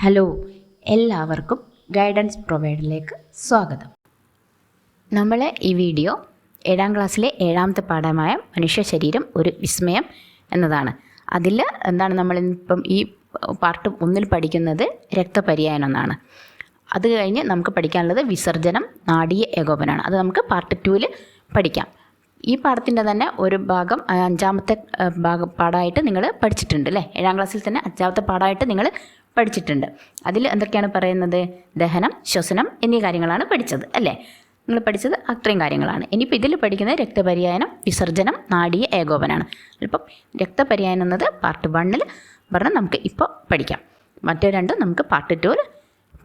Hello, എല്ലാവർക്കും guidance പ്രൊവൈഡറിലേക്ക് സ്വാഗതം. നമ്മൾ ഈ വീഡിയോ 7ാം ക്ലാസ്സിലെ 7ാമത്തെ പാഠമായ മനുഷ്യ ശരീരം ഒരു വിസ്മയം എന്നതാണ്. അതിൽ എന്താണ് നമ്മളിപ്പം ഈ പാർട്ട് 1 പഠിക്കുന്നത് രക്തപര്യായനം എന്നാണ്. അത് കഴിഞ്ഞ് നമുക്ക് പഠിക്കാനുള്ളത് വിസർജനം, നാഡീയ ഏകോപനമാണ്. അത് നമുക്ക് പാർട്ട് 2 പഠിക്കാം. ഈ പാഠത്തിൻ്റെ തന്നെ ഒരു ഭാഗം 5ാമത്തെ പാഠമായിട്ട് നിങ്ങൾ പഠിച്ചിട്ടുണ്ട് അല്ലേ? 7ാം ക്ലാസ്സിൽ തന്നെ 5ാമത്തെ പാഠമായിട്ട് നിങ്ങൾ പഠിച്ചിട്ടുണ്ട്. അതിൽ എന്തൊക്കെയാണ് പറയുന്നത്? ദഹനം, ശ്വസനം എന്നീ കാര്യങ്ങളാണ് പഠിച്ചത് അല്ലേ? നിങ്ങൾ പഠിച്ചത് അത്രയും കാര്യങ്ങളാണ്. ഇനിയിപ്പോൾ ഇതിൽ പഠിക്കുന്നത് രക്തപര്യായനം, വിസർജനം, നാഡീയ ഏകോപനമാണ്. ഇപ്പം രക്തപര്യായനം എന്നത് പാർട്ട് 1 പറഞ്ഞാൽ നമുക്ക് ഇപ്പോൾ പഠിക്കാം. മറ്റേ രണ്ടും നമുക്ക് പാർട്ട് 2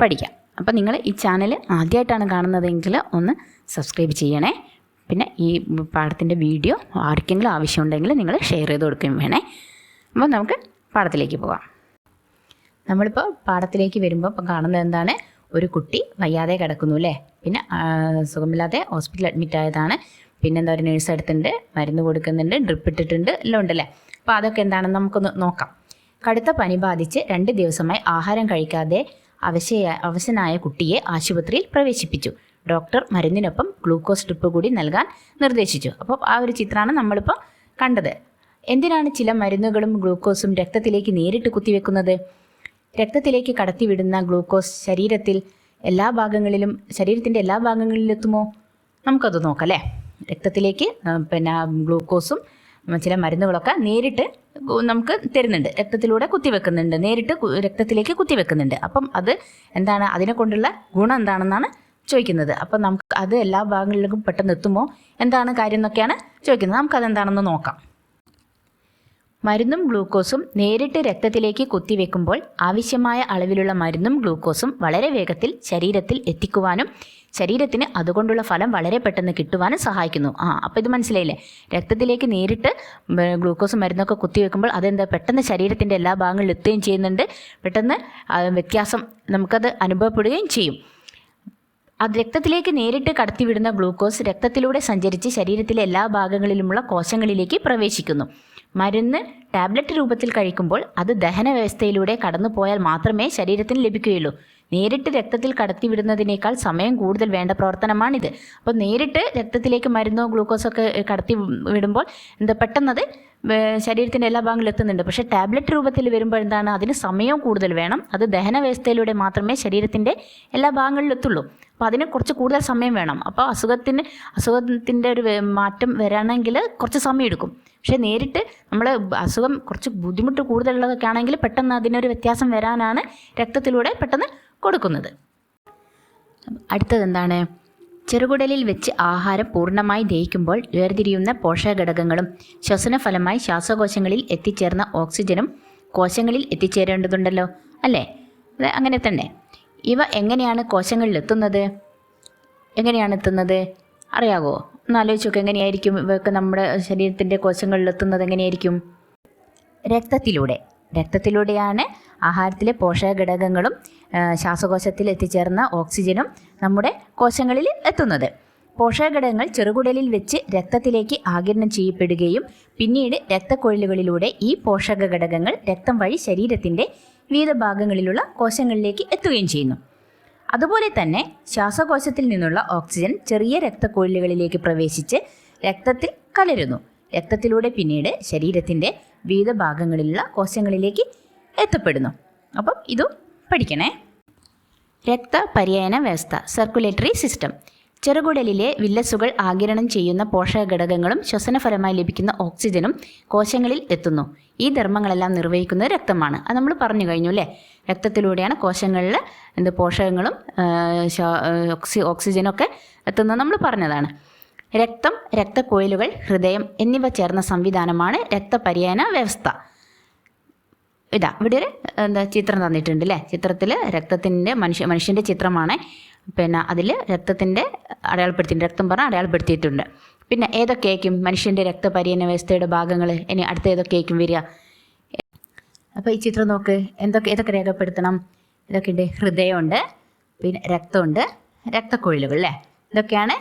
പഠിക്കാം. അപ്പോൾ നിങ്ങൾ ഈ ചാനൽ ആദ്യമായിട്ടാണ് കാണുന്നതെങ്കിൽ ഒന്ന് സബ്സ്ക്രൈബ് ചെയ്യണേ. പിന്നെ ഈ പാഠത്തിൻ്റെ വീഡിയോ ആർക്കെങ്കിലും ആവശ്യമുണ്ടെങ്കിൽ നിങ്ങൾ ഷെയർ ചെയ്ത് കൊടുക്കുകയും വേണേ. അപ്പോൾ നമുക്ക് പാഠത്തിലേക്ക് പോകാം. നമ്മളിപ്പോൾ പാഠത്തിലേക്ക് വരുമ്പോൾ ഇപ്പം കാണുന്നത് എന്താണ്? ഒരു കുട്ടി വയ്യാതെ കിടക്കുന്നു അല്ലേ? പിന്നെ സുഖമില്ലാതെ ഹോസ്പിറ്റലിൽ അഡ്മിറ്റ് ആയതാണ്. പിന്നെന്താ, ഒരു നേഴ്സ് എടുത്തിട്ടുണ്ട്, മരുന്ന് കൊടുക്കുന്നുണ്ട്, ഡ്രിപ്പ് ഇട്ടിട്ടുണ്ട്, എല്ലാം ഉണ്ടല്ലേ? അപ്പോൾ അതൊക്കെ എന്താണെന്ന് നമുക്കൊന്ന് നോക്കാം. കടുത്ത പനി ബാധിച്ച് 2 ദിവസമായി ആഹാരം കഴിക്കാതെ അവശനായ കുട്ടിയെ ആശുപത്രിയിൽ പ്രവേശിപ്പിച്ചു. ഡോക്ടർ മരുന്നിനൊപ്പം ഗ്ലൂക്കോസ് ഡ്രിപ്പ് കൂടി നൽകാൻ നിർദ്ദേശിച്ചു. അപ്പോൾ ആ ഒരു ചിത്രമാണ് നമ്മളിപ്പോൾ കണ്ടത്. എന്തിനാണ് ചില മരുന്നുകളും ഗ്ലൂക്കോസും രക്തത്തിലേക്ക് നേരിട്ട് കുത്തിവെക്കുന്നത്? രക്തത്തിലേക്ക് കടത്തിവിടുന്ന ഗ്ലൂക്കോസ് ശരീരത്തിൻ്റെ എല്ലാ ഭാഗങ്ങളിലും എത്തുമോ? നമുക്കത് നോക്കാം അല്ലേ? രക്തത്തിലേക്ക് ഗ്ലൂക്കോസും ചില മരുന്നുകളൊക്കെ നേരിട്ട് നമുക്ക് തരുന്നുണ്ട്, രക്തത്തിലൂടെ കുത്തിവെക്കുന്നുണ്ട്, നേരിട്ട് രക്തത്തിലേക്ക് കുത്തിവെക്കുന്നുണ്ട്. അപ്പം അത് എന്താണ്, അതിനെ കൊണ്ടുള്ള ഗുണം എന്താണെന്നാണ് ചോദിക്കുന്നത്. അപ്പം നമുക്ക് അത് എല്ലാ ഭാഗങ്ങളിലേക്കും പെട്ടെന്ന് എത്തുമോ, എന്താണ് കാര്യം എന്നൊക്കെയാണ് ചോദിക്കുന്നത്. നമുക്കതെന്താണെന്ന് നോക്കാം. മരുന്നും ഗ്ലൂക്കോസും നേരിട്ട് രക്തത്തിലേക്ക് കുത്തിവെക്കുമ്പോൾ ആവശ്യമായ അളവിലുള്ള മരുന്നും ഗ്ലൂക്കോസും വളരെ വേഗത്തിൽ ശരീരത്തിൽ എത്തിക്കുവാനും ശരീരത്തിന് അതുകൊണ്ടുള്ള ഫലം വളരെ പെട്ടെന്ന് കിട്ടുവാനും സഹായിക്കുന്നു. അപ്പോൾ ഇത് മനസ്സിലായില്ലേ? രക്തത്തിലേക്ക് നേരിട്ട് ഗ്ലൂക്കോസും മരുന്നൊക്കെ കുത്തിവെക്കുമ്പോൾ അതെന്താ, പെട്ടെന്ന് ശരീരത്തിൻ്റെ എല്ലാ ഭാഗങ്ങളിലും എത്തുകയും ചെയ്യുന്നുണ്ട്. പെട്ടെന്ന് വ്യത്യാസം നമുക്കത് അനുഭവപ്പെടുകയും ചെയ്യും. അത് രക്തത്തിലേക്ക് നേരിട്ട് കടത്തിവിടുന്ന ഗ്ലൂക്കോസ് രക്തത്തിലൂടെ സഞ്ചരിച്ച് ശരീരത്തിലെ എല്ലാ ഭാഗങ്ങളിലുമുള്ള കോശങ്ങളിലേക്ക് പ്രവേശിക്കുന്നു. മരുന്ന് ടാബ്ലറ്റ് രൂപത്തിൽ കഴിക്കുമ്പോൾ അത് ദഹന വ്യവസ്ഥയിലൂടെ കടന്നു പോയാൽ മാത്രമേ ശരീരത്തിന് ലഭിക്കുകയുള്ളൂ. നേരിട്ട് രക്തത്തിൽ കടത്തിവിടുന്നതിനേക്കാൾ സമയം കൂടുതൽ വേണ്ട പ്രവർത്തനമാണിത്. അപ്പോൾ നേരിട്ട് രക്തത്തിലേക്ക് മരുന്നോ ഗ്ലൂക്കോസൊക്കെ കടത്തി വിടുമ്പോൾ പെട്ടെന്നത് ശരീരത്തിൻ്റെ എല്ലാ ഭാഗങ്ങളിലും എത്തുന്നുണ്ട്. പക്ഷേ ടാബ്ലറ്റ് രൂപത്തിൽ വരുമ്പോൾ എന്താണ്, അതിന് സമയവും കൂടുതൽ വേണം. അത് ദഹന വ്യവസ്ഥയിലൂടെ മാത്രമേ ശരീരത്തിൻ്റെ എല്ലാ ഭാഗങ്ങളിലും എത്തുള്ളൂ. അപ്പോൾ അതിന് കുറച്ച് കൂടുതൽ സമയം വേണം. അപ്പോൾ അസുഖത്തിൻ്റെ ഒരു മാറ്റം വരണമെങ്കിൽ കുറച്ച് സമയം എടുക്കും. പക്ഷേ നേരിട്ട് നമ്മൾ അസുഖം കുറച്ച് ബുദ്ധിമുട്ട് കൂടുതലുള്ളതൊക്കെ ആണെങ്കിൽ പെട്ടെന്ന് അതിനൊരു വ്യത്യാസം വരാനാണ് രക്തത്തിലൂടെ പെട്ടെന്ന് കൊടുക്കുന്നത്. അടുത്തത് എന്താണ്? ചെറുകുടലിൽ വെച്ച് ആഹാരം പൂർണ്ണമായി ദഹിക്കുമ്പോൾ വേർതിരിയുന്ന പോഷകഘടകങ്ങളും ശ്വസനഫലമായി ശ്വാസകോശങ്ങളിൽ എത്തിച്ചേർന്ന ഓക്സിജനും കോശങ്ങളിൽ എത്തിച്ചേരേണ്ടതുണ്ടല്ലോ അല്ലേ? അത് അങ്ങനെ തന്നെ. ഇവ എങ്ങനെയാണ് കോശങ്ങളിലെത്തുന്നത്? അറിയാവോ? ഒന്ന് ആലോചിച്ച് നോക്കുക. എങ്ങനെയായിരിക്കും ഇവയൊക്കെ നമ്മുടെ ശരീരത്തിൻ്റെ കോശങ്ങളിലെത്തുന്നത്? എങ്ങനെയായിരിക്കും? രക്തത്തിലൂടെയാണ് ആഹാരത്തിലെ പോഷകഘടകങ്ങളും ശ്വാസകോശത്തിൽ എത്തിച്ചേർന്ന ഓക്സിജനും നമ്മുടെ കോശങ്ങളിൽ എത്തുന്നത്. പോഷകഘടകങ്ങൾ ചെറുകുടലിൽ വെച്ച് രക്തത്തിലേക്ക് ആഗിരണം ചെയ്യപ്പെടുകയും പിന്നീട് രക്തക്കൊഴലുകളിലൂടെ ഈ പോഷകഘടകങ്ങൾ രക്തം വഴി ശരീരത്തിൻ്റെ വിവിധ ഭാഗങ്ങളിലുള്ള കോശങ്ങളിലേക്ക് എത്തുകയും ചെയ്യുന്നു. അതുപോലെ തന്നെ ശ്വാസകോശത്തിൽ നിന്നുള്ള ഓക്സിജൻ ചെറിയ രക്തക്കൊഴലുകളിലേക്ക് പ്രവേശിച്ച് രക്തത്തിൽ കലരുന്നു. രക്തത്തിലൂടെ പിന്നീട് ശരീരത്തിൻ്റെ വിവിധ ഭാഗങ്ങളിലുള്ള കോശങ്ങളിലേക്ക് എത്തപ്പെടുന്നു. അപ്പം ഇതും പഠിക്കണേ. രക്തപര്യായന വ്യവസ്ഥ, സർക്കുലേറ്ററി സിസ്റ്റം. ചെറുകുടലിലെ വില്ലസുകൾ ആഗിരണം ചെയ്യുന്ന പോഷകഘടകങ്ങളും ശ്വസനഫലമായി ലഭിക്കുന്ന ഓക്സിജനും കോശങ്ങളിൽ എത്തുന്നു. ഈ ധർമ്മങ്ങളെല്ലാം നിർവഹിക്കുന്നത് രക്തമാണ്. അത് നമ്മൾ പറഞ്ഞു കഴിഞ്ഞു അല്ലേ? രക്തത്തിലൂടെയാണ് കോശങ്ങളിൽ പോഷകങ്ങളും ഓക്സിജനും ഒക്കെ എത്തുന്നത് നമ്മൾ പറഞ്ഞതാണ്. രക്തം, രക്തക്കൊഴലുകൾ, ഹൃദയം എന്നിവ ചേർന്ന സംവിധാനമാണ് രക്തപര്യായന വ്യവസ്ഥ. ഇവിടെ ഒരു ചിത്രം തന്നിട്ടുണ്ട് അല്ലേ? ചിത്രത്തിൽ രക്തത്തിൻ്റെ മനുഷ്യൻ്റെ ചിത്രമാണ്. അതിൽ രക്തത്തിൻ്റെ അടയാളപ്പെടുത്തിയിട്ടുണ്ട്. പിന്നെ ഏതൊക്കെയായിരിക്കും മനുഷ്യൻ്റെ രക്തപര്യായന വ്യവസ്ഥയുടെ ഭാഗങ്ങൾ? ഇനി അടുത്ത ഏതൊക്കെയായിരിക്കും വരിക? അപ്പോൾ ഈ ചിത്രം നോക്ക്. ഏതൊക്കെ രേഖപ്പെടുത്തണം? ഇതൊക്കെയുണ്ട്. ഹൃദയമുണ്ട്, പിന്നെ രക്തമുണ്ട്, രക്തക്കൊഴലുകൾ അല്ലേ? ഇതൊക്കെയാണ്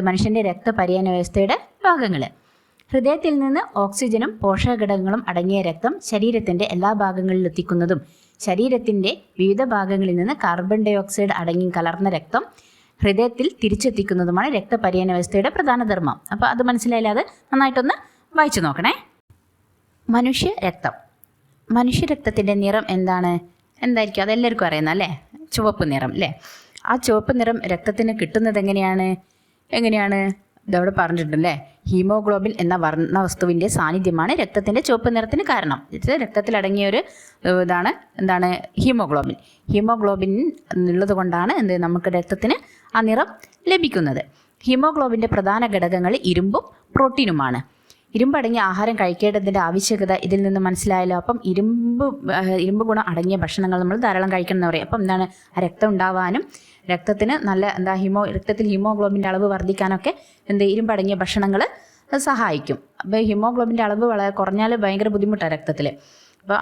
മനുഷ്യൻ്റെ രക്തപര്യായന വ്യവസ്ഥയുടെ ഭാഗങ്ങൾ. ഹൃദയത്തിൽ നിന്ന് ഓക്സിജനും പോഷകഘടകങ്ങളും അടങ്ങിയ രക്തം ശരീരത്തിൻ്റെ എല്ലാ ഭാഗങ്ങളിലും എത്തിക്കുന്നതും ശരീരത്തിൻ്റെ വിവിധ ഭാഗങ്ങളിൽ നിന്ന് കാർബൺ ഡൈ ഓക്സൈഡ് അടങ്ങി കലർന്ന രക്തം ഹൃദയത്തിൽ തിരിച്ചെത്തിക്കുന്നതുമാണ് രക്തപര്യന വ്യവസ്ഥയുടെ പ്രധാന ധർമ്മം. അപ്പോൾ അത് മനസ്സിലായില്ല, അത് നന്നായിട്ടൊന്ന് വായിച്ചു നോക്കണേ. മനുഷ്യരക്തത്തിൻ്റെ നിറം എന്തായിരിക്കും? അതെല്ലാവർക്കും അറിയുന്ന അല്ലേ, ചുവപ്പ് നിറം അല്ലേ. ആ ചുവപ്പ് നിറം രക്തത്തിന് കിട്ടുന്നത് എങ്ങനെയാണ്? ഇതവിടെ പറഞ്ഞിട്ടുണ്ടല്ലേ, ഹീമോഗ്ലോബിൻ എന്ന വർണ്ണവസ്തുവിൻ്റെ സാന്നിധ്യമാണ് രക്തത്തിൻ്റെ ചുവപ്പ് നിറത്തിന് കാരണം. ഇത് രക്തത്തിലടങ്ങിയ ഒരു എന്താണ് ഹീമോഗ്ലോബിൻ. ഹീമോഗ്ലോബിൻ ഉള്ളത് കൊണ്ടാണ് നമുക്ക് രക്തത്തിന് ആ നിറം ലഭിക്കുന്നത്. ഹീമോഗ്ലോബിൻ്റെ പ്രധാന ഘടകങ്ങൾ ഇരുമ്പും പ്രോട്ടീനുമാണ്. ഇരുമ്പടങ്ങിയ ആഹാരം കഴിക്കേണ്ടതിൻ്റെ ആവശ്യകത ഇതിൽ നിന്ന് മനസ്സിലായല്ലോ. അപ്പം ഇരുമ്പ് ഗുണം അടങ്ങിയ ഭക്ഷണങ്ങൾ നമ്മൾ ധാരാളം കഴിക്കണം എന്ന് പറയും. അപ്പം രക്തം ഉണ്ടാവാനും രക്തത്തിന് നല്ല രക്തത്തിൽ ഹീമോഗ്ലോബിൻ്റെ അളവ് വർദ്ധിക്കാനൊക്കെ ഇരുമ്പടങ്ങിയ ഭക്ഷണങ്ങൾ സഹായിക്കും. അപ്പോൾ ഹീമോഗ്ലോബിൻ്റെ അളവ് വളരെ കുറഞ്ഞാൽ ഭയങ്കര ബുദ്ധിമുട്ടാണ് രക്തത്തിൽ. അപ്പോൾ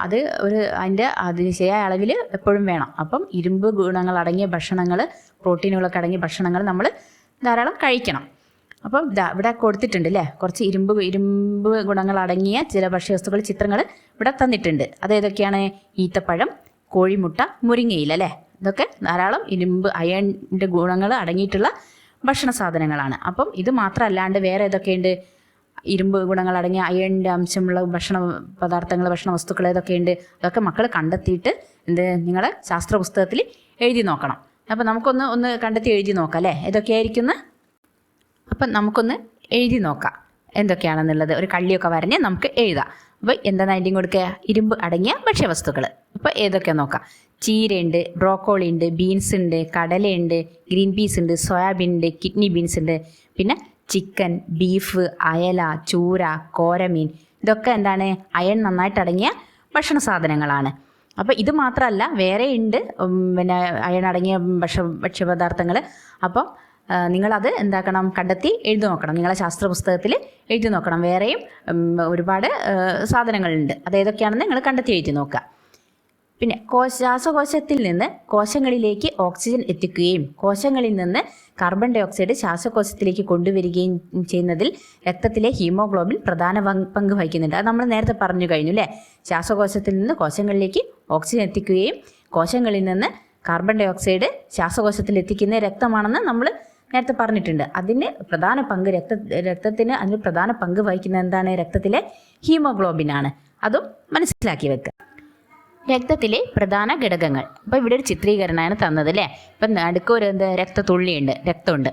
അതിന് ശരിയായ അളവിൽ എപ്പോഴും വേണം. അപ്പം ഇരുമ്പ് ഗുണങ്ങൾ അടങ്ങിയ ഭക്ഷണങ്ങൾ, പ്രോട്ടീനുകളൊക്കെ അടങ്ങിയ ഭക്ഷണങ്ങൾ നമ്മൾ ധാരാളം കഴിക്കണം. അപ്പം ഇവിടെ കൊടുത്തിട്ടുണ്ട് അല്ലേ, കുറച്ച് ഇരുമ്പ് ഗുണങ്ങൾ അടങ്ങിയ ചില ഭക്ഷ്യവസ്തുക്കൾ ചിത്രങ്ങൾ ഇവിടെ തന്നിട്ടുണ്ട്. അതേതൊക്കെയാണ്? ഈത്തപ്പഴം, കോഴിമുട്ട, മുരിങ്ങയില അല്ലേ. ഇതൊക്കെ ധാരാളം അയണിൻ്റെ ഗുണങ്ങൾ അടങ്ങിയിട്ടുള്ള ഭക്ഷണ സാധനങ്ങളാണ്. അപ്പം ഇത് മാത്രമല്ലാണ്ട് വേറെ ഏതൊക്കെയുണ്ട്? ഇരുമ്പ് ഗുണങ്ങൾ അടങ്ങിയ അയണിൻ്റെ അംശമുള്ള ഭക്ഷണ പദാർത്ഥങ്ങൾ, ഭക്ഷണ വസ്തുക്കൾ ഏതൊക്കെയുണ്ട്? അതൊക്കെ മക്കൾ കണ്ടെത്തിയിട്ട് നിങ്ങൾ ശാസ്ത്ര പുസ്തകത്തിൽ എഴുതി നോക്കണം. അപ്പം നമുക്കൊന്ന് കണ്ടെത്തി എഴുതി നോക്കാം അല്ലേ, ഏതൊക്കെയായിരിക്കും. അപ്പം നമുക്കൊന്ന് എഴുതി നോക്കാം എന്തൊക്കെയാണെന്നുള്ളത്. ഒരു കള്ളിയൊക്കെ വരഞ്ഞ് നമുക്ക് എഴുതാം. അപ്പോൾ എന്താണ് അതിൻ്റെ കൊടുക്കുക? ഇരുമ്പ് അടങ്ങിയ ഭക്ഷ്യവസ്തുക്കൾ. അപ്പോൾ ഏതൊക്കെയാണെന്ന് നോക്കാം. ചീരയുണ്ട്, ബ്രോക്കോളി ഉണ്ട്, ബീൻസ് ഉണ്ട്, കടലയുണ്ട്, ഗ്രീൻ പീസ് ഉണ്ട്, സോയാബീൻ ഉണ്ട്, കിഡ്നി ബീൻസ് ഉണ്ട്, പിന്നെ ചിക്കൻ, ബീഫ്, അയല, ചൂര, കോരമീൻ. ഇതൊക്കെ അയൺ നന്നായിട്ട് അടങ്ങിയ ഭക്ഷണ സാധനങ്ങളാണ്. അപ്പോൾ ഇത് മാത്രമല്ല, വേറെ ഉണ്ട് അയൺ അടങ്ങിയ ഭക്ഷ്യപദാർത്ഥങ്ങൾ. അപ്പോൾ നിങ്ങളത് കണ്ടെത്തി എഴുതി നോക്കണം. നിങ്ങളെ ശാസ്ത്ര പുസ്തകത്തിൽ എഴുതി നോക്കണം. വേറെയും ഒരുപാട് സാധനങ്ങളുണ്ട്. അതേതൊക്കെയാണെന്ന് നിങ്ങൾ കണ്ടെത്തി എഴുതി നോക്കുക. പിന്നെ ശ്വാസകോശത്തിൽ നിന്ന് കോശങ്ങളിലേക്ക് ഓക്സിജൻ എത്തിക്കുകയും കോശങ്ങളിൽ നിന്ന് കാർബൺ ഡൈ ഓക്സൈഡ് ശ്വാസകോശത്തിലേക്ക് കൊണ്ടുവരികയും ചെയ്യുന്നതിൽ രക്തത്തിലെ ഹീമോഗ്ലോബിൻ പ്രധാന പങ്ക് വഹിക്കുന്നുണ്ട്. അത് നമ്മൾ നേരത്തെ പറഞ്ഞു കഴിഞ്ഞു അല്ലേ. ശ്വാസകോശത്തിൽ നിന്ന് കോശങ്ങളിലേക്ക് ഓക്സിജൻ എത്തിക്കുകയും കോശങ്ങളിൽ നിന്ന് കാർബൺ ഡൈ ഓക്സൈഡ് ശ്വാസകോശത്തിൽ എത്തിക്കുന്ന രക്തമാണെന്ന് നമ്മൾ നേരത്തെ പറഞ്ഞിട്ടുണ്ട്. അതിന് പ്രധാന പങ്ക് രക്തത്തിന് അതിന് പ്രധാന പങ്ക് വഹിക്കുന്ന രക്തത്തിലെ ഹീമോഗ്ലോബിനാണ്. അതും മനസ്സിലാക്കി വെക്കുക. രക്തത്തിലെ പ്രധാന ഘടകങ്ങൾ. അപ്പോൾ ഇവിടെ ഒരു ചിത്രീകരണമാണ് തന്നത് അല്ലേ. ഇപ്പം നടുക്ക് ഒരു രക്തമുണ്ട്.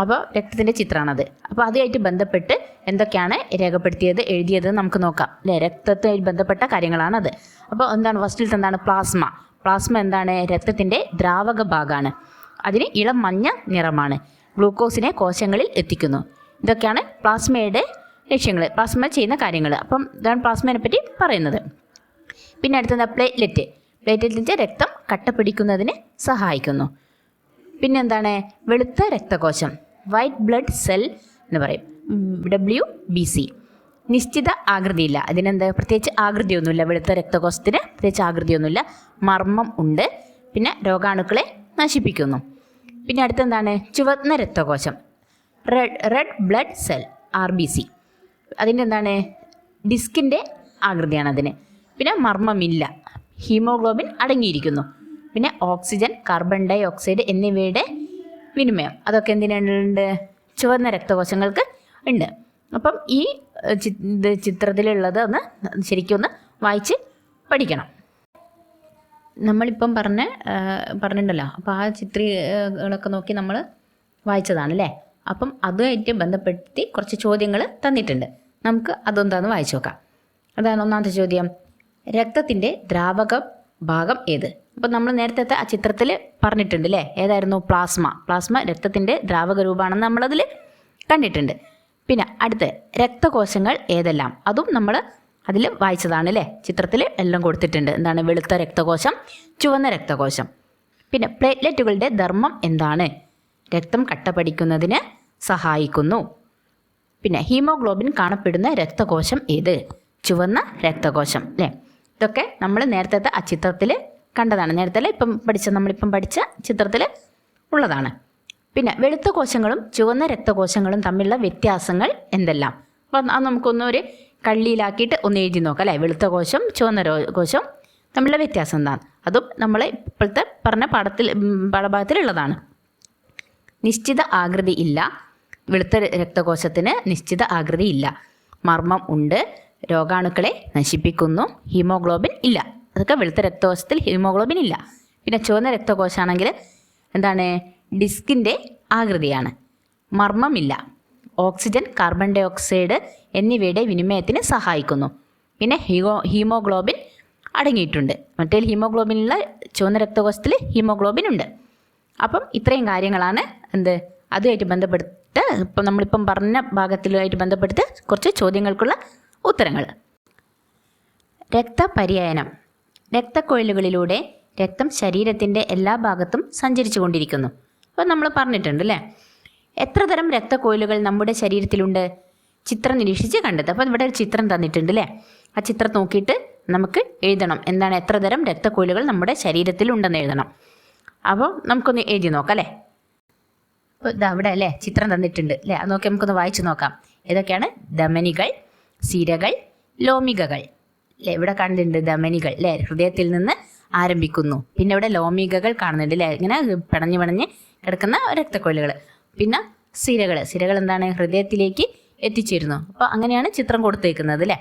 അപ്പോൾ രക്തത്തിൻ്റെ ചിത്രമാണത്. അപ്പോൾ അതുമായിട്ട് ബന്ധപ്പെട്ട് എന്തൊക്കെയാണ് രേഖപ്പെടുത്തിയത്, എഴുതിയത് നമുക്ക് നോക്കാം അല്ലേ. രക്തത്തുമായി ബന്ധപ്പെട്ട കാര്യങ്ങളാണത്. അപ്പോൾ ഫസ്റ്റിലത്തെ പ്ലാസ്മ രക്തത്തിൻ്റെ ദ്രാവക ഭാഗമാണ്. അതിന് ഇളം മഞ്ഞ നിറമാണ്. ഗ്ലൂക്കോസിനെ കോശങ്ങളിൽ എത്തിക്കുന്നു. ഇതൊക്കെയാണ് പ്ലാസ്മയുടെ ലക്ഷ്യങ്ങൾ, പ്ലാസ്മ ചെയ്യുന്ന കാര്യങ്ങൾ. അപ്പം ഇതാണ് പ്ലാസ്മയെ പറ്റി പറയുന്നത്. പിന്നെ അടുത്തത് പ്ലേറ്റ്ലെറ്റ് രക്തം കട്ട പിടിക്കുന്നതിന് സഹായിക്കുന്നു. പിന്നെ വെളുത്ത രക്തകോശം, വൈറ്റ് ബ്ലഡ് സെൽ എന്ന് പറയും, WBC. നിശ്ചിത ആകൃതിയില്ല. പ്രത്യേകിച്ച് ആകൃതിയൊന്നുമില്ല. വെളുത്ത രക്തകോശത്തിന് പ്രത്യേകിച്ച് ആകൃതിയൊന്നുമില്ല. മർമ്മം ഉണ്ട്. പിന്നെ രോഗാണുക്കളെ നശിപ്പിക്കുന്നു. പിന്നെ അടുത്തെന്താണ്? ചുവന്ന രക്തകോശം, റെഡ് ബ്ലഡ് സെൽ, RBC. അതിൻ്റെ ഡിസ്കിൻ്റെ ആകൃതിയാണ് അതിന്. പിന്നെ മർമ്മമില്ല. ഹീമോഗ്ലോബിൻ അടങ്ങിയിരിക്കുന്നു. പിന്നെ ഓക്സിജൻ, കാർബൺ ഡൈ ഓക്സൈഡ് എന്നിവയുടെ വിനിമയം അതൊക്കെ എന്തിനുണ്ട്? ചുവന്ന രക്തകോശങ്ങൾക്ക് ഉണ്ട്. അപ്പം ഈ ചിത്രത്തിലുള്ളത് ശരിക്കും ഒന്ന് വായിച്ച് പഠിക്കണം. നമ്മളിപ്പം പറഞ്ഞിട്ടുണ്ടല്ലോ. അപ്പോൾ ആ ചിത്രങ്ങളൊക്കെ നോക്കി നമ്മൾ വായിച്ചതാണ് അല്ലേ. അപ്പം അതുമായിട്ട് ബന്ധപ്പെടുത്തി കുറച്ച് ചോദ്യങ്ങൾ തന്നിട്ടുണ്ട്. നമുക്ക് അതൊന്നാന്ന് വായിച്ചു നോക്കാം. അതാണ് ഒന്നാമത്തെ ചോദ്യം. രക്തത്തിൻ്റെ ദ്രാവക ഭാഗം ഏത്? അപ്പം നമ്മൾ നേരത്തെ ആ ചിത്രത്തിൽ പറഞ്ഞിട്ടുണ്ട് അല്ലേ. ഏതായിരുന്നു? പ്ലാസ്മ രക്തത്തിൻ്റെ ദ്രാവക രൂപമാണെന്ന് നമ്മളതിൽ കണ്ടിട്ടുണ്ട്. പിന്നെ അടുത്ത് രക്തകോശങ്ങൾ ഏതെല്ലാം? അതും നമ്മൾ അതിൽ വായിച്ചതാണ് അല്ലേ. ചിത്രത്തിൽ എല്ലാം കൊടുത്തിട്ടുണ്ട്. വെളുത്ത രക്തകോശം, ചുവന്ന രക്തകോശം. പിന്നെ പ്ലേറ്റ്ലെറ്റുകളുടെ ധർമ്മം എന്താണ്? രക്തം കട്ടപിടിക്കുന്നതിന് സഹായിക്കുന്നു. പിന്നെ ഹീമോഗ്ലോബിൻ കാണപ്പെടുന്ന രക്തകോശം ഏത്? ചുവന്ന രക്തകോശം അല്ലേ. ഇതൊക്കെ നമ്മൾ നേരത്തെ ആ ചിത്രത്തിൽ കണ്ടതാണ്. നമ്മളിപ്പം പഠിച്ച ചിത്രത്തിൽ ഉള്ളതാണ്. പിന്നെ വെളുത്ത കോശങ്ങളും ചുവന്ന രക്തകോശങ്ങളും തമ്മിലുള്ള വ്യത്യാസങ്ങൾ എന്തെല്ലാം? അപ്പം അത് നമുക്കൊന്നൊരു കള്ളിയിലാക്കിയിട്ട് ഒന്ന് എഴുതി നോക്കാം അല്ലേ. വെളുത്ത കോശം ചുവന്ന കോശം തമ്മിലുള്ള വ്യത്യാസം എന്താണ്, അതും നമ്മൾ ഇപ്പോഴത്തെ പറഞ്ഞ പാഠഭാഗത്തിലുള്ളതാണ്. നിശ്ചിത ആകൃതി ഇല്ല, വെളുത്ത രക്തകോശത്തിന് നിശ്ചിത ആകൃതി ഇല്ല. മർമ്മം ഉണ്ട്, രോഗാണുക്കളെ നശിപ്പിക്കുന്നു. ഹീമോഗ്ലോബിൻ ഇല്ല, അതൊക്കെ വെളുത്ത രക്തകോശത്തിൽ ഹീമോഗ്ലോബിൻ ഇല്ല. പിന്നെ ചുവന്ന രക്തകോശമാണെങ്കിൽ എന്താണ്, ഡിസ്കിൻ്റെ ആകൃതിയാണ്. മർമ്മമില്ല. ഓക്സിജൻ, കാർബൺ ഡൈ ഓക്സൈഡ് എന്നിവയുടെ വിനിമയത്തിന് സഹായിക്കുന്നു. പിന്നെ ഹീമോഗ്ലോബിൻ അടങ്ങിയിട്ടുണ്ട്. മറ്റേ ഹീമോഗ്ലോബിനുള്ള ചുവന്ന രക്തകോശത്തിൽ ഹീമോഗ്ലോബിൻ ഉണ്ട്. അപ്പം ഇത്രയും കാര്യങ്ങളാണ് അതുമായിട്ട് ബന്ധപ്പെട്ട് നമ്മളിപ്പം പറഞ്ഞ ഭാഗത്തിലുമായിട്ട് ബന്ധപ്പെട്ട് കുറച്ച് ചോദ്യങ്ങൾക്കുള്ള ഉത്തരങ്ങൾ. രക്തപര്യനം. രക്തക്കൊഴലുകളിലൂടെ രക്തം ശരീരത്തിൻ്റെ എല്ലാ ഭാഗത്തും സഞ്ചരിച്ചു കൊണ്ടിരിക്കുന്നു. അപ്പോൾ നമ്മൾ പറഞ്ഞിട്ടുണ്ട് അല്ലേ. എത്ര തരം രക്തക്കൊഴലുകൾ നമ്മുടെ ശരീരത്തിലുണ്ട്? ചിത്രം നിരീക്ഷിച്ച് കണ്ടെത്തുക. അപ്പോൾ ഇവിടെ ഒരു ചിത്രം തന്നിട്ടുണ്ട് അല്ലേ. ആ ചിത്രം നോക്കിയിട്ട് നമുക്ക് എഴുതണം എന്താണ്, എത്ര തരം രക്തക്കൊഴലുകൾ നമ്മുടെ ശരീരത്തിലുണ്ടെന്ന് എഴുതണം. അപ്പോൾ നമുക്കൊന്ന് എഴുതി നോക്കാം അല്ലേ. അപ്പോൾ ഇതാ അവിടെ അല്ലേ ചിത്രം തന്നിട്ടുണ്ട് അല്ലേ. അത് നോക്കി നമുക്കൊന്ന് വായിച്ചു നോക്കാം. ഏതൊക്കെയാണ്? ധമനികൾ, സിരകൾ, ലോമികകൾ അല്ലേ. ഇവിടെ കാണുന്നുണ്ട് ധമനികൾ അല്ലേ, ഹൃദയത്തിൽ നിന്ന് ആരംഭിക്കുന്നു. പിന്നെ ഇവിടെ ലോമികകൾ കാണുന്നുണ്ട് അല്ലേ, ഇങ്ങനെ പിണഞ്ഞ് കിടക്കുന്ന രക്തക്കൊഴലുകൾ. പിന്നെ സിരകൾ എന്താണ്, ഹൃദയത്തിലേക്ക് എത്തിച്ചേരുന്നു. അപ്പോൾ അങ്ങനെയാണ് ചിത്രം കൊടുത്തേക്കുന്നത് അല്ലേ.